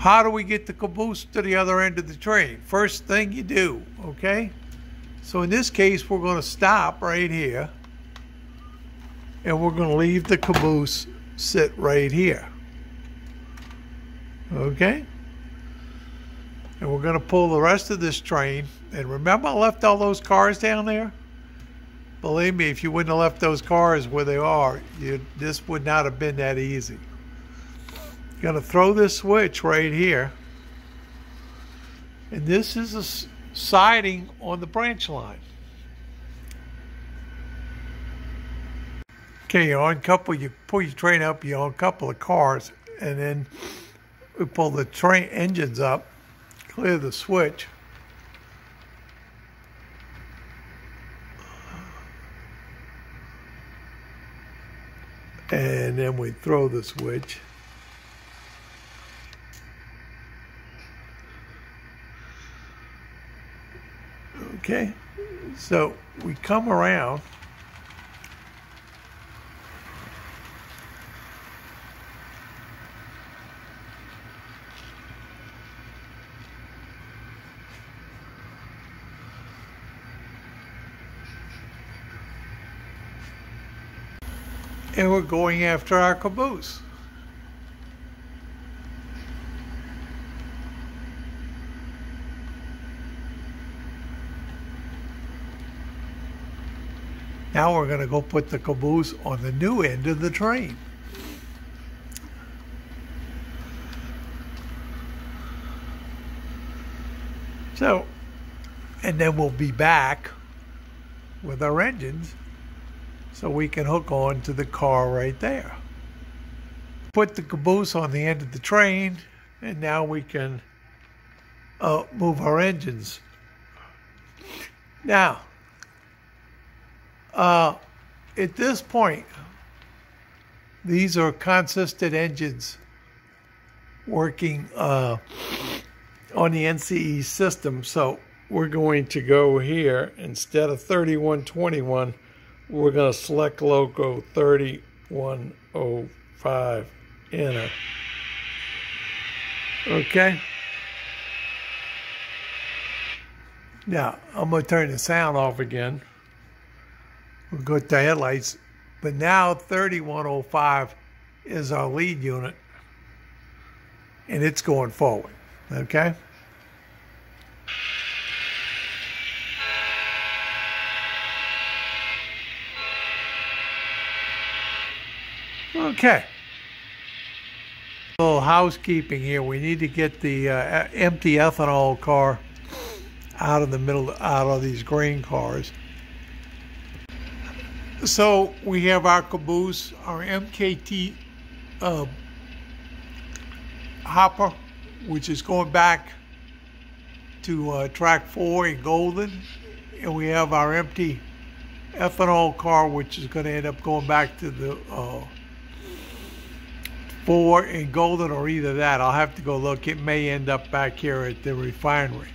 how do we get the caboose to the other end of the train? First thing you do, okay? So in this case, we're going to stop right here, and we're going to leave the caboose sit right here, okay? And we're going to pull the rest of this train. And remember I left all those cars down there? Believe me, if you wouldn't have left those cars where they are, this would not have been that easy. You're going to throw this switch right here. And this is a siding on the branch line. Okay, you pull your train up, you uncouple the cars, and then we pull the train engines up, clear the switch. And then we throw the switch. Okay, so we come around. And we're going after our caboose. Now we're going to go put the caboose on the new end of the train. So, and then we'll be back with our engines so we can hook on to the car right there. Put the caboose on the end of the train, and now we can move our engines. Now, at this point, these are consistent engines working on the NCE system. So we're going to go here, instead of 3121, we're going to select loco 3105, enter. Okay. Now, I'm going to turn the sound off again. We'll go to headlights. But now 3105 is our lead unit, and it's going forward. Okay? Okay. A little housekeeping here. We need to get the empty ethanol car out of the middle, out of these grain cars. So we have our caboose, our MKT hopper, which is going back to track 4 in Golden, and we have our empty ethanol car, which is going to end up going back to the 4 in Golden, or either that. I'll have to go look. It may end up back here at the refinery.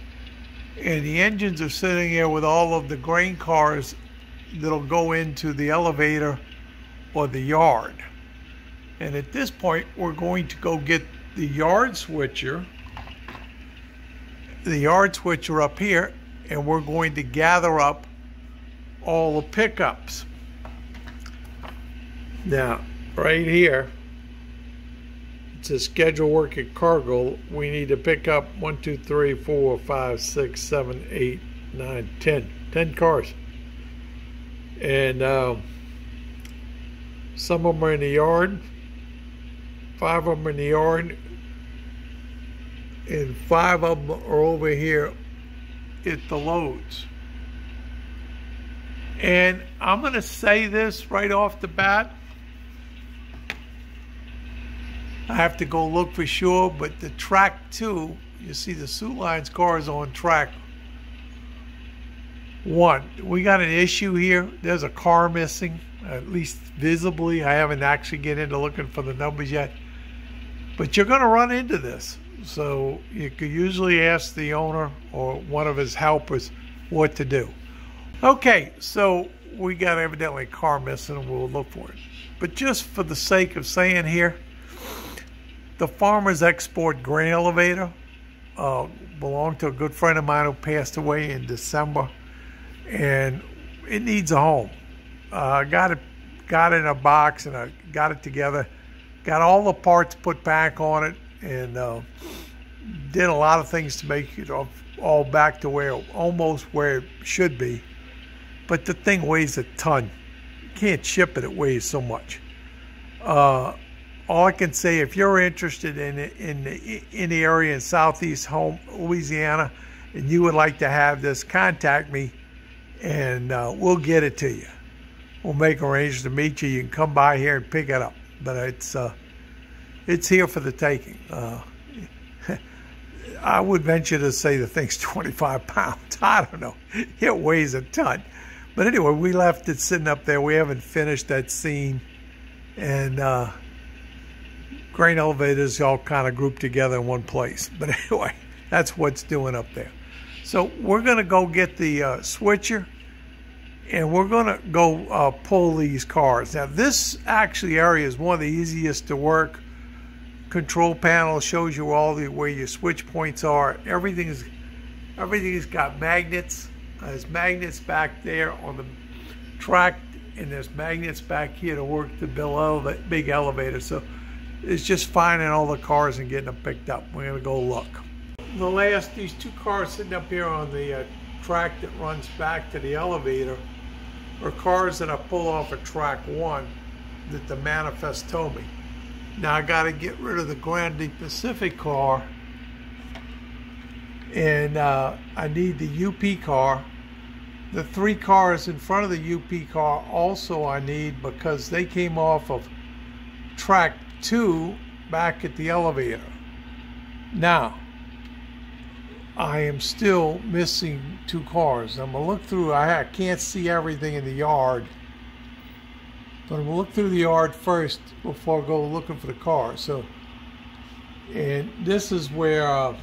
And the engines are sitting here with all of the grain cars that'll go into the elevator or the yard. And at this point, we're going to go get the yard switcher. The yard switcher up here, and we're going to gather up all the pickups. Now, right here, it says schedule work at cargo. We need to pick up 1, 2, 3, 4, 5, 6, 7, 8, 9, 10 cars. And some of them are in the yard, 5 of them are in the yard, and 5 of them are over here at the loads. And I'm going to say this right off the bat. I have to go look for sure, but the track 2, you see the Sioux Lines car is on track 1. We got an issue here. There's a car missing, at least visibly. I haven't actually get into looking for the numbers yet. But you're going to run into this. So you could usually ask the owner or one of his helpers what to do. Okay, so we got evidently a car missing, and we'll look for it. But just for the sake of saying here, the Farmers Export grain elevator belonged to a good friend of mine who passed away in December, and it needs a home. Got it in a box, and I got it together, got all the parts put back on it, and did a lot of things to make it all back to almost where it should be. But the thing weighs a ton. You can't ship it, it weighs so much. All I can say, if you're interested in the area in southeast Louisiana and you would like to have this, contact me and we'll get it to you. We'll make arrangements to meet you. You can come by here and pick it up. But it's here for the taking. I would venture to say the thing's 25 pounds. I don't know. It weighs a ton. But anyway, we left it sitting up there. We haven't finished that scene. And grain elevators all kind of grouped together in one place. But anyway, that's what's doing up there. So we're going to go get the switcher, and we're going to go pull these cars. Now, this actually area is one of the easiest to work. Control panel shows you where your switch points are. Everything's got magnets. There's magnets back there on the track, and there's magnets back here to work the big elevator. So it's just finding all the cars and getting them picked up. We're gonna go look. These two cars sitting up here on the track that runs back to the elevator are cars that I pulled off of track 1 that the manifest told me. Now I got to get rid of the Grande Pacific car, and I need the UP car. The 3 cars in front of the UP car also I need, because they came off of track 2 back at the elevator. Now, I am still missing 2 cars. I'm going to look through. I can't see everything in the yard. But I'm going to look through the yard first before I go looking for the car. So, and this is where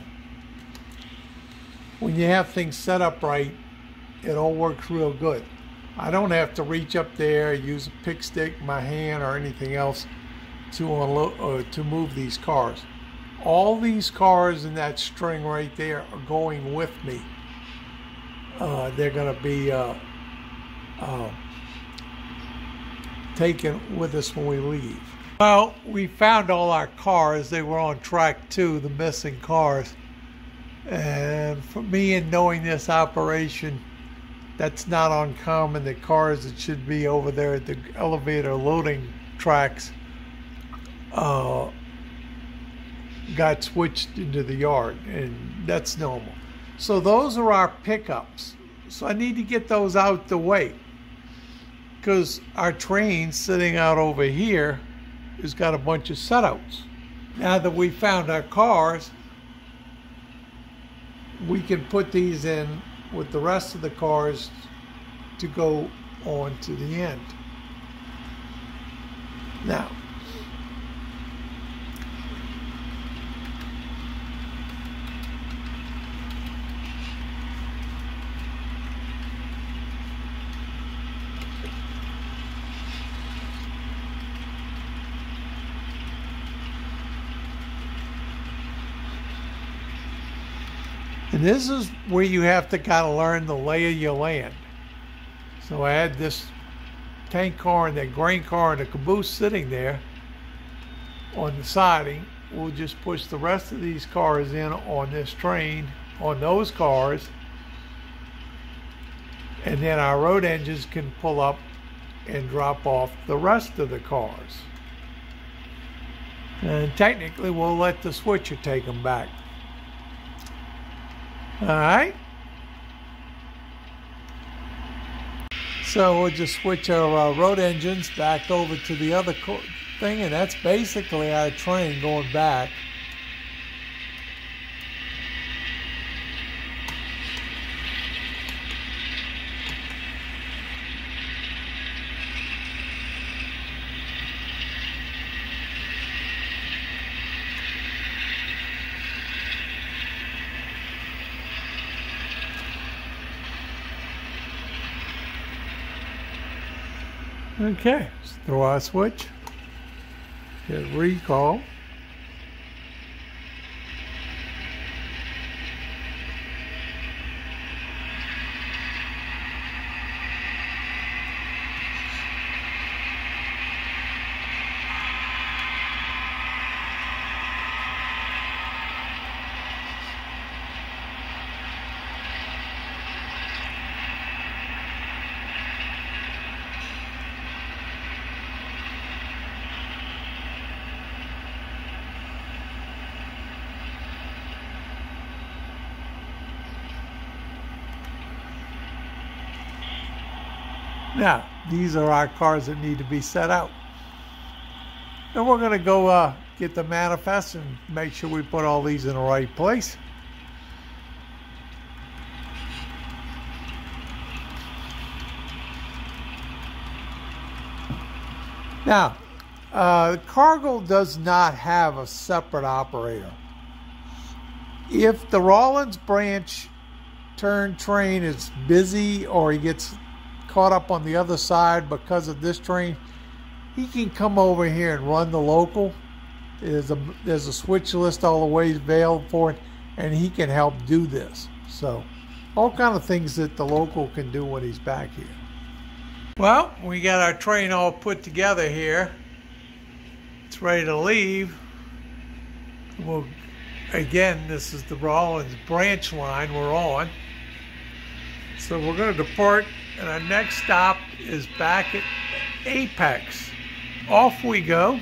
when you have things set up right, it all works real good. I don't have to reach up there, use a pick stick, my hand, or anything else to unload or to move these cars. All these cars in that string right there are going with me. They're going to be taken with us when we leave. Well, we found all our cars. They were on track 2, the missing cars. And for me, in knowing this operation, that's not uncommon. The cars that should be over there at the elevator loading tracks got switched into the yard, and that's normal. So those are our pickups. So I need to get those out the way, because our train sitting out over here has got a bunch of setouts. Now that we found our cars, we can put these in with the rest of the cars to go on to the end. Now, and this is where you have to kind of learn the lay of your land. So I had this tank car and that grain car and the caboose sitting there on the siding. We'll just push the rest of these cars in on this train, on those cars, and then our road engines can pull up and drop off the rest of the cars. And technically we'll let the switcher take them back. All right. So we'll just switch our road engines back over to the other thing, and that's basically our train going back. Okay, let's throw our switch, hit recall, Now, these are our cars that need to be set out. And we're going to go get the manifest and make sure we put all these in the right place. Now, the cargo does not have a separate operator. If the Rawlins branch turn train is busy or he gets caught up on the other side because of this train, he can come over here and run the local. There's a switch list all the way available for it, and he can help do this. So all kind of things that the local can do when he's back here. Well, we got our train all put together here. It's ready to leave. Well, again, this is the Rawlins branch line we're on. So we're going to depart, and our next stop is back at Apex. Off we go.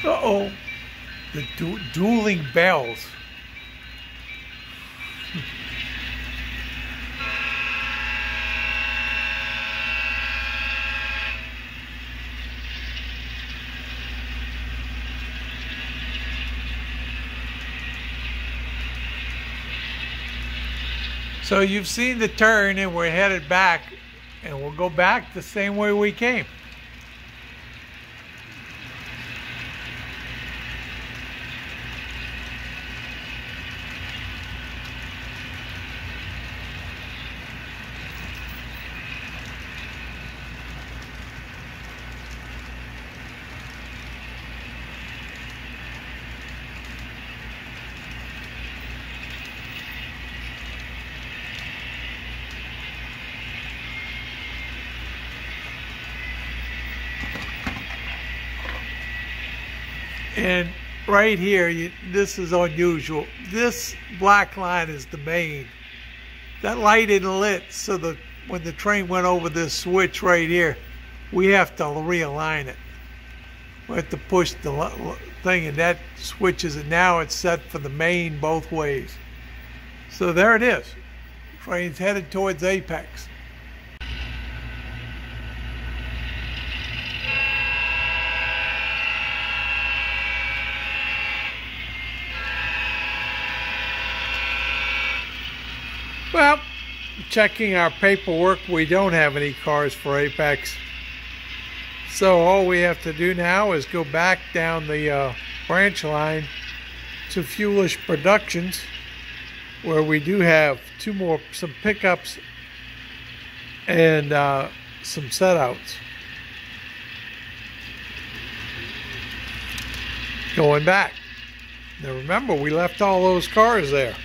Uh-oh, the dueling bells. So you've seen the turn, and we're headed back, and we'll go back the same way we came. And right here, this is unusual. This black line is the main. That light isn't lit, so when the train went over this switch right here, we have to realign it. We have to push the thing, and that switches it. Now it's set for the main both ways. So there it is. Train's headed towards Apex. Well, checking our paperwork, we don't have any cars for Apex. So all we have to do now is go back down the branch line to Fuelish Productions, where we do have some pickups and some setouts. Going back. Now remember, we left all those cars there.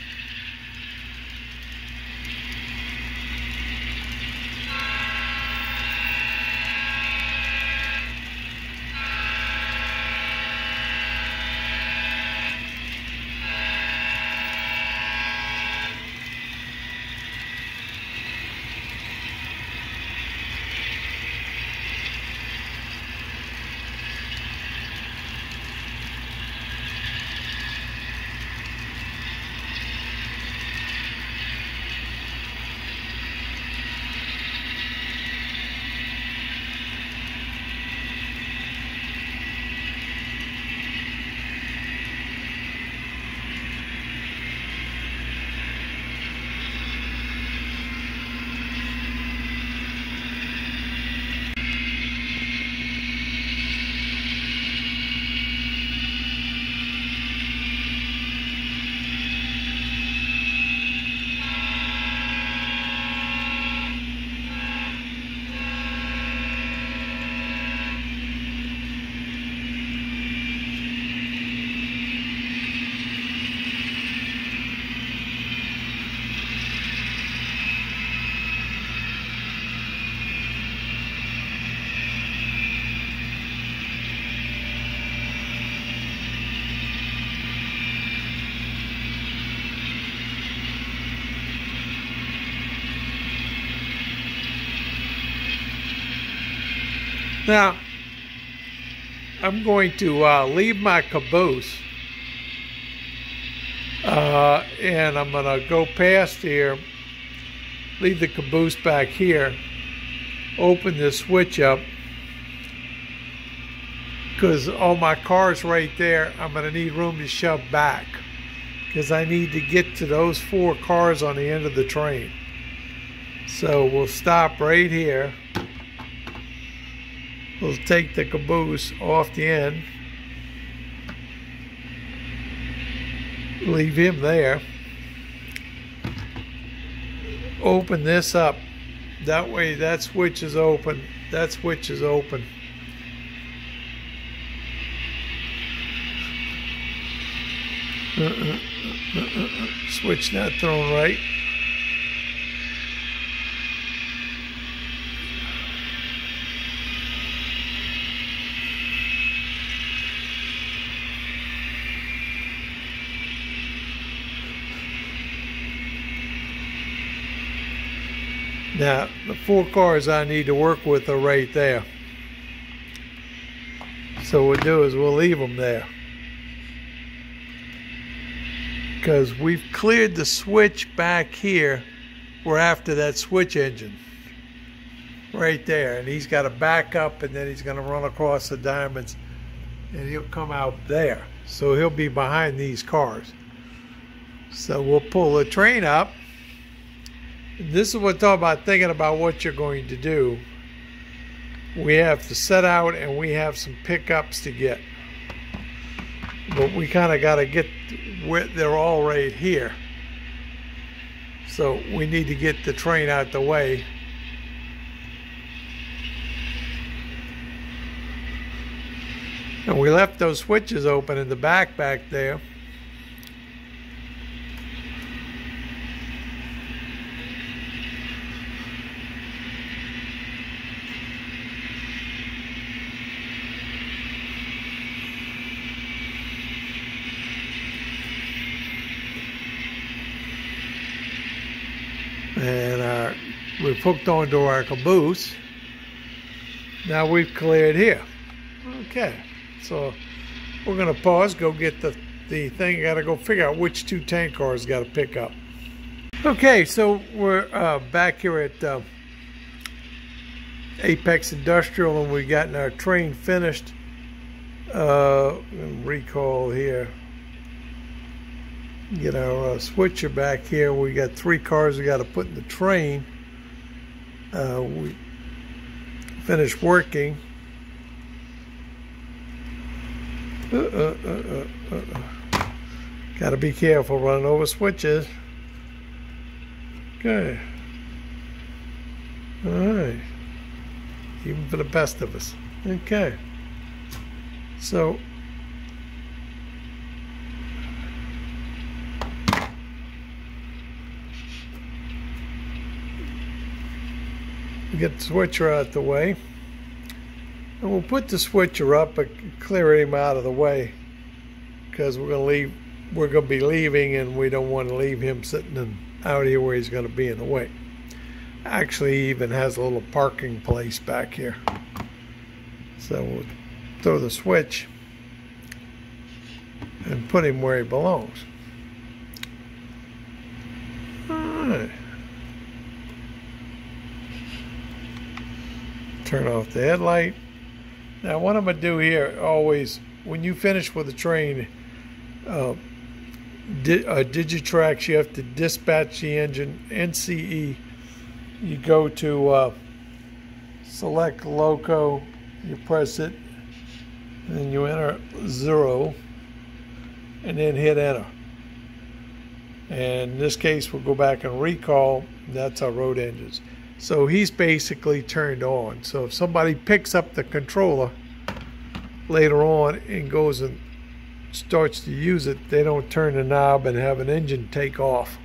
Now, I'm going to leave my caboose, and I'm going to go past here, leave the caboose back here, open this switch up, because all my cars right there, I'm going to need room to shove back, because I need to get to those 4 cars on the end of the train. So we'll stop right here. We'll take the caboose off the end, leave him there, open this up. That way that switch is open, that switch is open. Switch not thrown right. Now, the 4 cars I need to work with are right there. So what we'll do is we'll leave them there, because we've cleared the switch back here. We're after that switch engine right there, and he's got to back up, and then he's going to run across the diamonds, and he'll come out there. So he'll be behind these cars. So we'll pull the train up. This is what I'm talking about, thinking about what you're going to do. We have to set out, and we have some pickups to get. But we kind of got to get where they're all right here. So we need to get the train out the way. And we left those switches open in the back there. And we've hooked onto our caboose. Now we've cleared here. Okay, so we're going to pause, go get the thing. Got to go figure out which 2 tank cars got to pick up. Okay, so we're back here at Apex Industrial, and we've gotten our train finished. Recall here. Get our switcher back here. We got 3 cars we got to put in the train. We finished working. Got to be careful running over switches. Okay. All right. Even for the best of us. Okay. So get the switcher out the way, and we'll put the switcher up but clear him out of the way, because we're going to be leaving, and we don't want to leave him sitting out here where he's going to be in the way. Actually, he even has a little parking place back here. So we'll throw the switch and put him where he belongs. All right. Turn off the headlight. Now what I'm going to do here, always, when you finish with the train, Digitrax, you have to dispatch the engine. NCE, you go to select loco, you press it, and then you enter 0, and then hit enter. And in this case, we'll go back and recall. That's our road engines. So he's basically turned on. So if somebody picks up the controller later on and goes and starts to use it, they don't turn the knob and have an engine take off.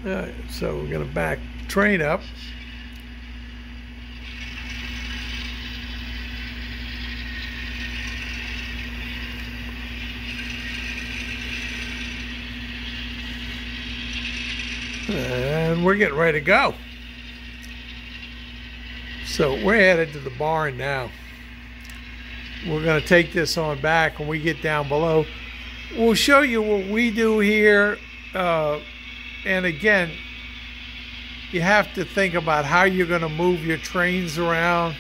All right, so we're going to back the train up. And we're getting ready to go. So we're headed to the barn now. We're going to take this on back when we get down below. We'll show you what we do here. And again, you have to think about how you're going to move your trains around,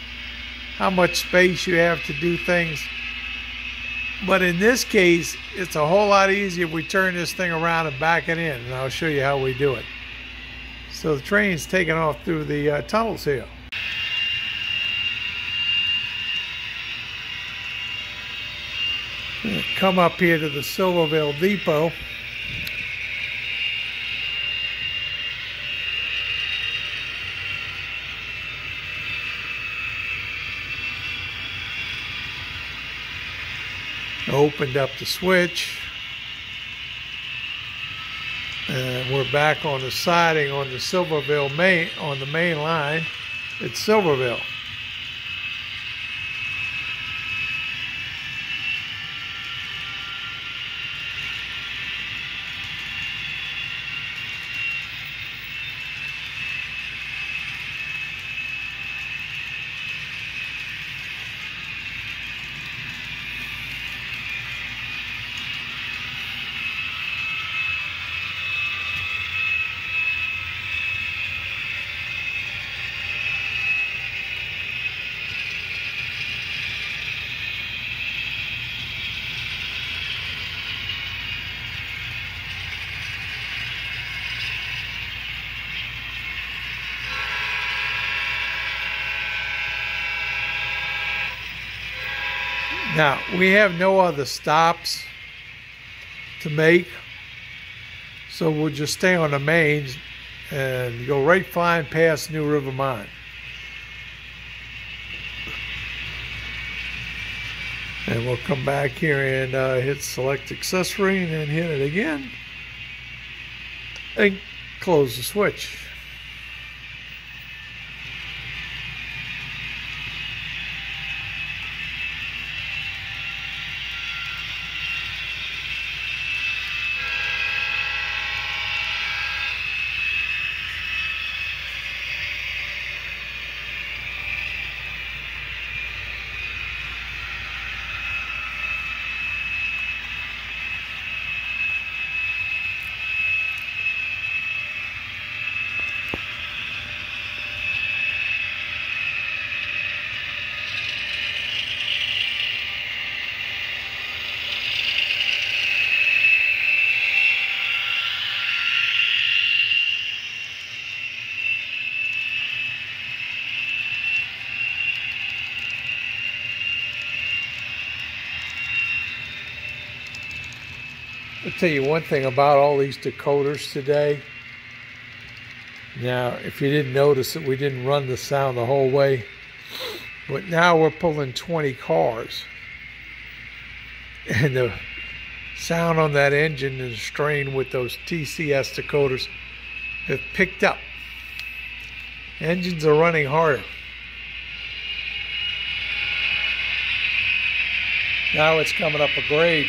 how much space you have to do things. But in this case, it's a whole lot easier if we turn this thing around and back it in, and I'll show you how we do it. So the train's taking off through the tunnels here. Come up here to the Silverville Depot. Opened up the switch, and we're back on the siding on the Silverville main line at Silverville. Now, we have no other stops to make, so we'll just stay on the mains and go right flying past New River Mine. And we'll come back here and hit select accessory and then hit it again and close the switch. I'll tell you one thing about all these decoders today. Now, if you didn't notice it, we didn't run the sound the whole way. But now we're pulling 20 cars. And the sound on that engine and strain with those TCS decoders have picked up. Engines are running harder. Now it's coming up a grade.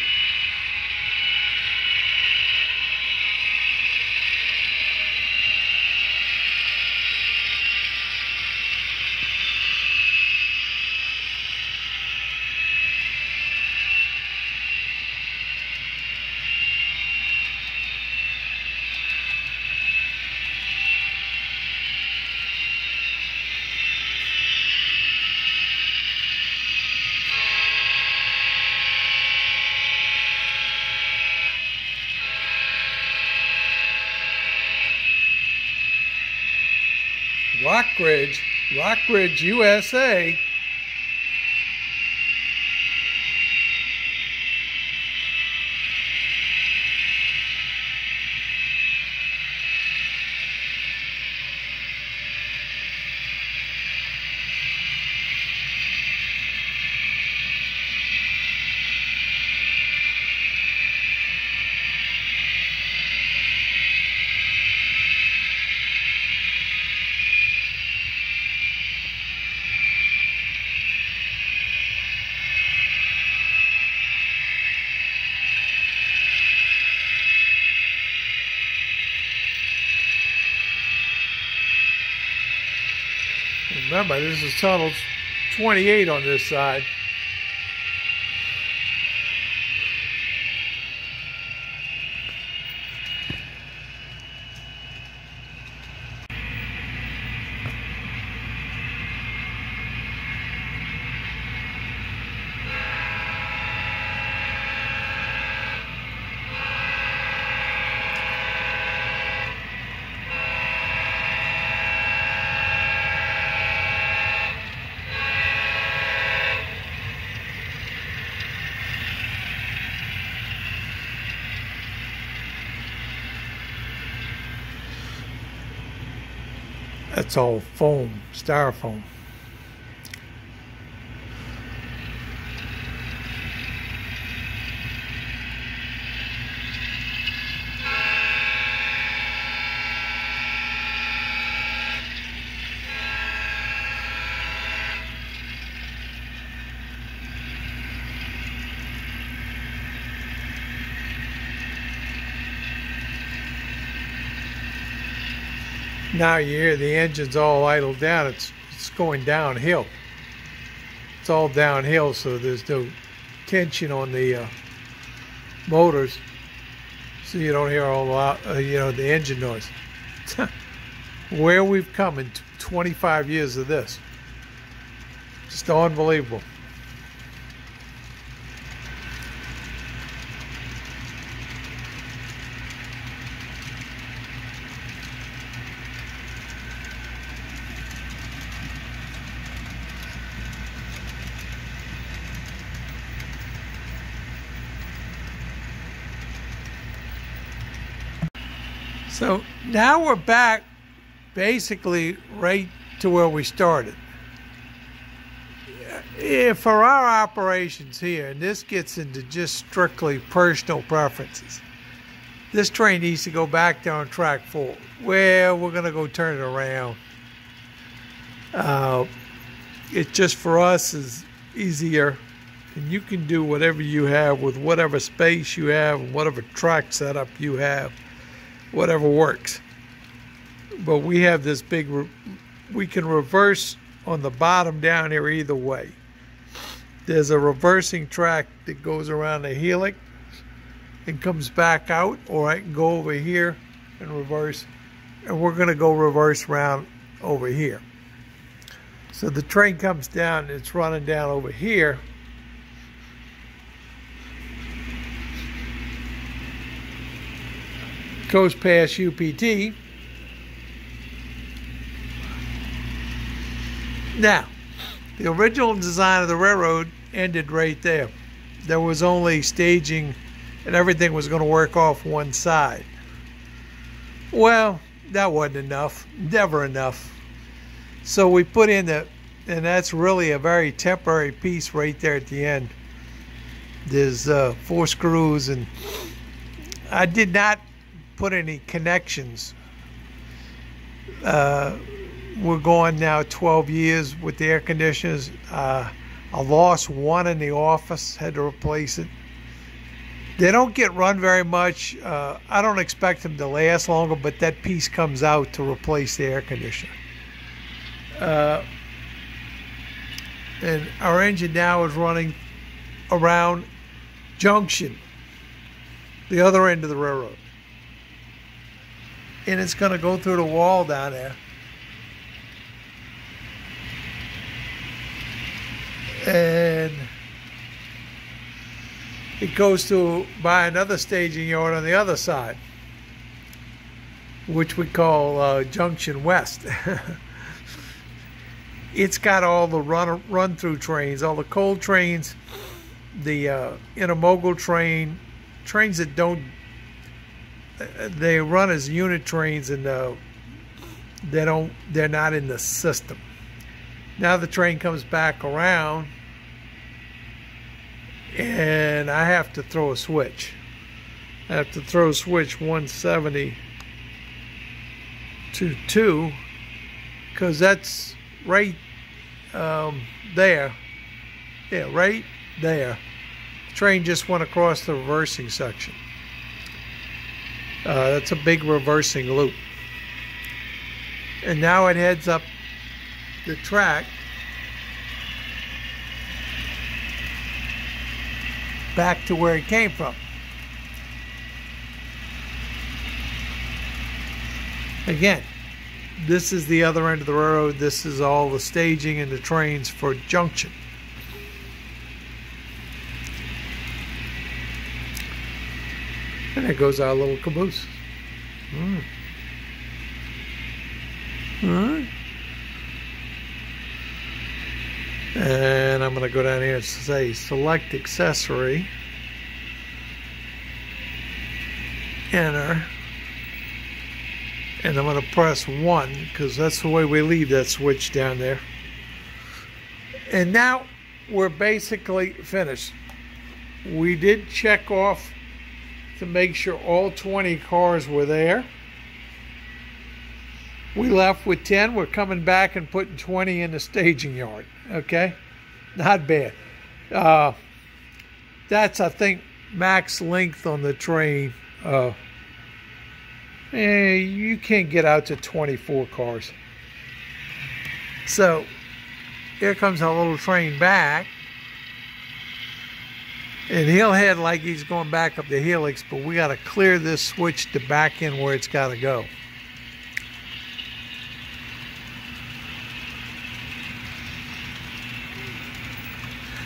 Rockbridge, USA. Remember, this is tunnel 28 on this side. That's all foam, styrofoam. Now you hear the engine's all idled down. It's going downhill. It's all downhill, so there's no tension on the motors, so you don't hear all the engine noise. Where we've come in 25 years of this, just unbelievable. So now we're back basically right to where we started. For our operations here, and this gets into just strictly personal preferences, this train needs to go back down track 4. Well, we're going to go turn it around. It just for us is easier, and you can do whatever you have with whatever space you have and whatever track setup you have. Whatever works. But we have this big, we can reverse on the bottom down here either way. There's a reversing track that goes around the helix and comes back out, or I can go over here and reverse, and we're going to go reverse round over here. So the train comes down, it's running down over here. Goes past UPT. Now, the original design of the railroad ended right there. There was only staging and everything was going to work off one side. Well, that wasn't enough, never enough. So we put in and that's really a very temporary piece right there at the end. There's 4 screws, and I did not put any connections. We're going now 12 years with the air conditioners. I lost one in the office, had to replace it. They don't get run very much. I don't expect them to last longer, but that piece comes out to replace the air conditioner. And our engine now is running around Junction, the other end of the railroad. And it's going to go through the wall down there. And it goes to by another staging yard on the other side, which we call Junction West. It's got all the run-through trains, all the coal trains, the intermodal trains that don't, they run as unit trains, and they're not in the system. Now the train comes back around, and I have to throw a switch. I have to throw switch 170 to 2, because that's right there. Yeah, right there. The train just went across the reversing section. That's a big reversing loop. And now it heads up the track back to where it came from. Again, this is the other end of the railroad. This is all the staging and the trains for junction. And there goes our little caboose. All right. And I'm going to go down here and say select accessory. Enter. And I'm going to press 1 because that's the way we leave that switch down there. And now we're basically finished. We did check off to make sure all 20 cars were there. We left with 10. We're coming back and putting 20 in the staging yard. Okay? Not bad. That's, I think, max length on the train. You can't get out to 24 cars. So here comes our little train back. And he'll head like he's going back up the helix, but we got to clear this switch to back in where it's got to go.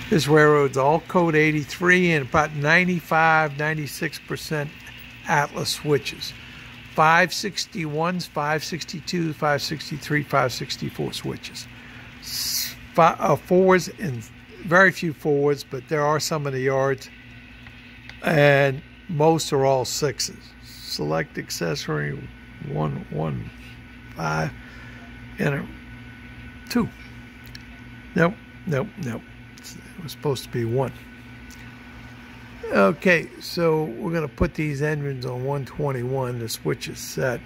This railroad's all code 83 and about 95–96% Atlas switches. 561s, 562, 563, 564 switches. Fours and very few forwards, but there are some in the yards. And most are all 6s. Select accessory 1, 1, 5, enter 2. Nope. It was supposed to be 1. Okay, so we're going to put these engines on 121. The switch is set.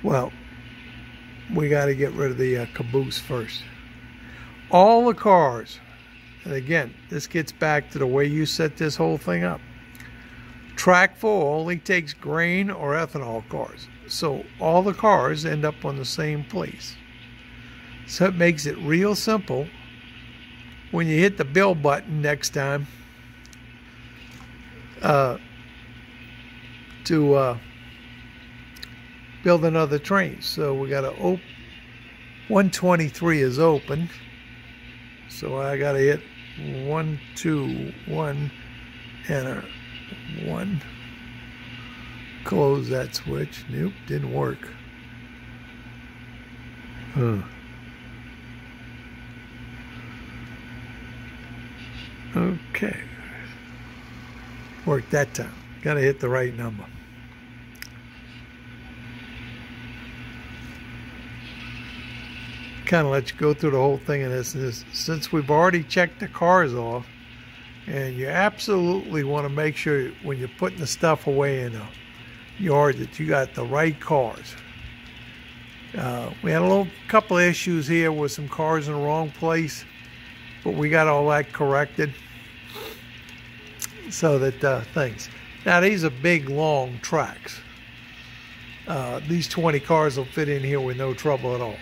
Well, we got to get rid of the caboose first. All the cars, and again, this gets back to the way you set this whole thing up. Track 4 only takes grain or ethanol cars. So all the cars end up on the same place. So it makes it real simple when you hit the bill button next time to build another train. So we got to open. 123 is open. So I got to hit 1, 2, 1, enter 1. Close that switch. Nope, didn't work. Okay. Worked that time. Got to hit the right number. Kind of let you go through the whole thing in this. Since we've already checked the cars off, and you absolutely want to make sure when you're putting the stuff away in the yard that you got the right cars. We had a couple of issues here with some cars in the wrong place, but we got all that corrected. So that things. Now these are big, long tracks. These 20 cars will fit in here with no trouble at all.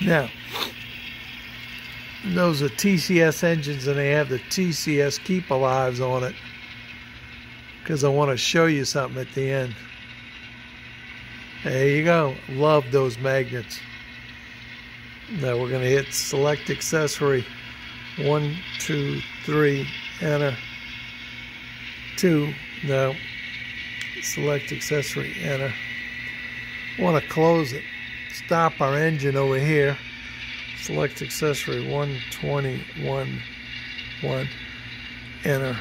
Now, those are TCS engines, and they have the TCS Keep Alives on it because I want to show you something at the end. There you go. Love those magnets. Now we're going to hit select accessory. 1, 2, 3, enter. 2, no. Select accessory, enter. Want to close it. Stop our engine over here. Select accessory 121, 1, enter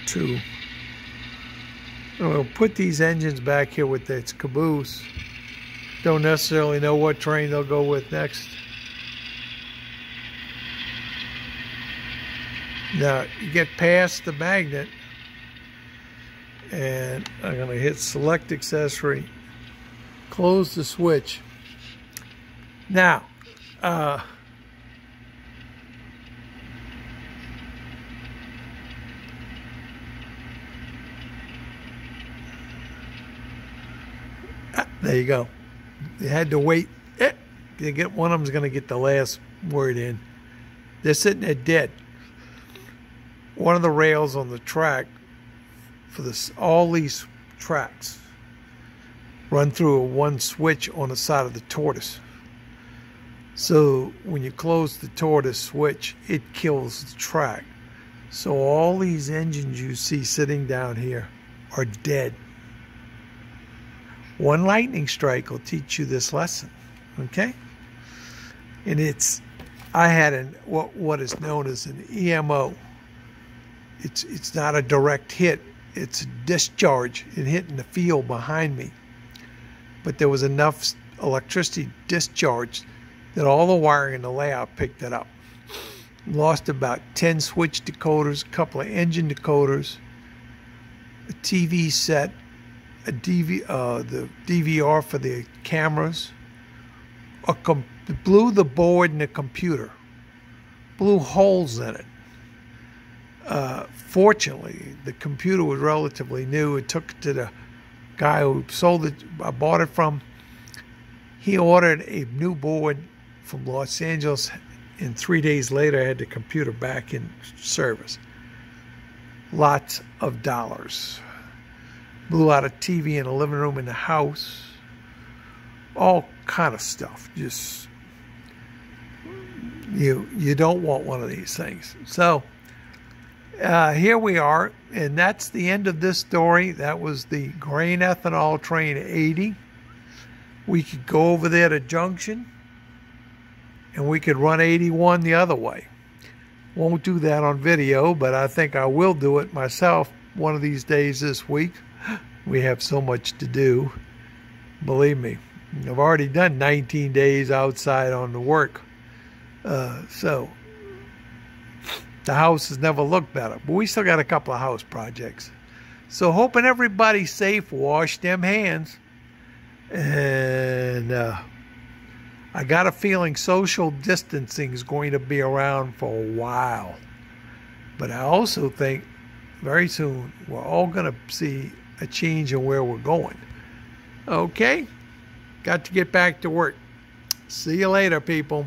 2. And we'll put these engines back here with its caboose. Don't necessarily know what train they'll go with next. Now you get past the magnet, and I'm going to hit select accessory, close the switch. Now, there you go. You had to wait. You get one of them's going to get the last word in. They're sitting there dead. One of the rails on the track for this, all these tracks run through one switch on the side of the tortoise. So when you close the tortoise switch, it kills the track. So all these engines you see sitting down here are dead. One lightning strike will teach you this lesson, okay? And I had what is known as an EMO. It's not a direct hit. It's a discharge. It hit in the field behind me. But there was enough electricity discharge that all the wiring in the layout picked it up. Lost about 10 switch decoders, a couple of engine decoders, a TV set, the DVR for the cameras, blew the board in the computer, blew holes in it. Fortunately, the computer was relatively new. It took it to the guy who sold it, I bought it from. He ordered a new board from Los Angeles, and 3 days later I had the computer back in service. Lots of dollars. Blew out a TV in the living room in the house. All kind of stuff. Just, you don't want one of these things. So here we are, and that's the end of this story. That was the grain ethanol train 80. We could go over there to Junction, and we could run 81 the other way. Won't do that on video, but I think I will do it myself one of these days this week. We have so much to do. Believe me, I've already done 19 days outside on the work. So the house has never looked better, but we still got a couple of house projects. So hoping everybody's safe, wash them hands. And I got a feeling social distancing is going to be around for a while. But I also think very soon we're all going to see a change in where we're going. Okay? Got to get back to work. See you later, people.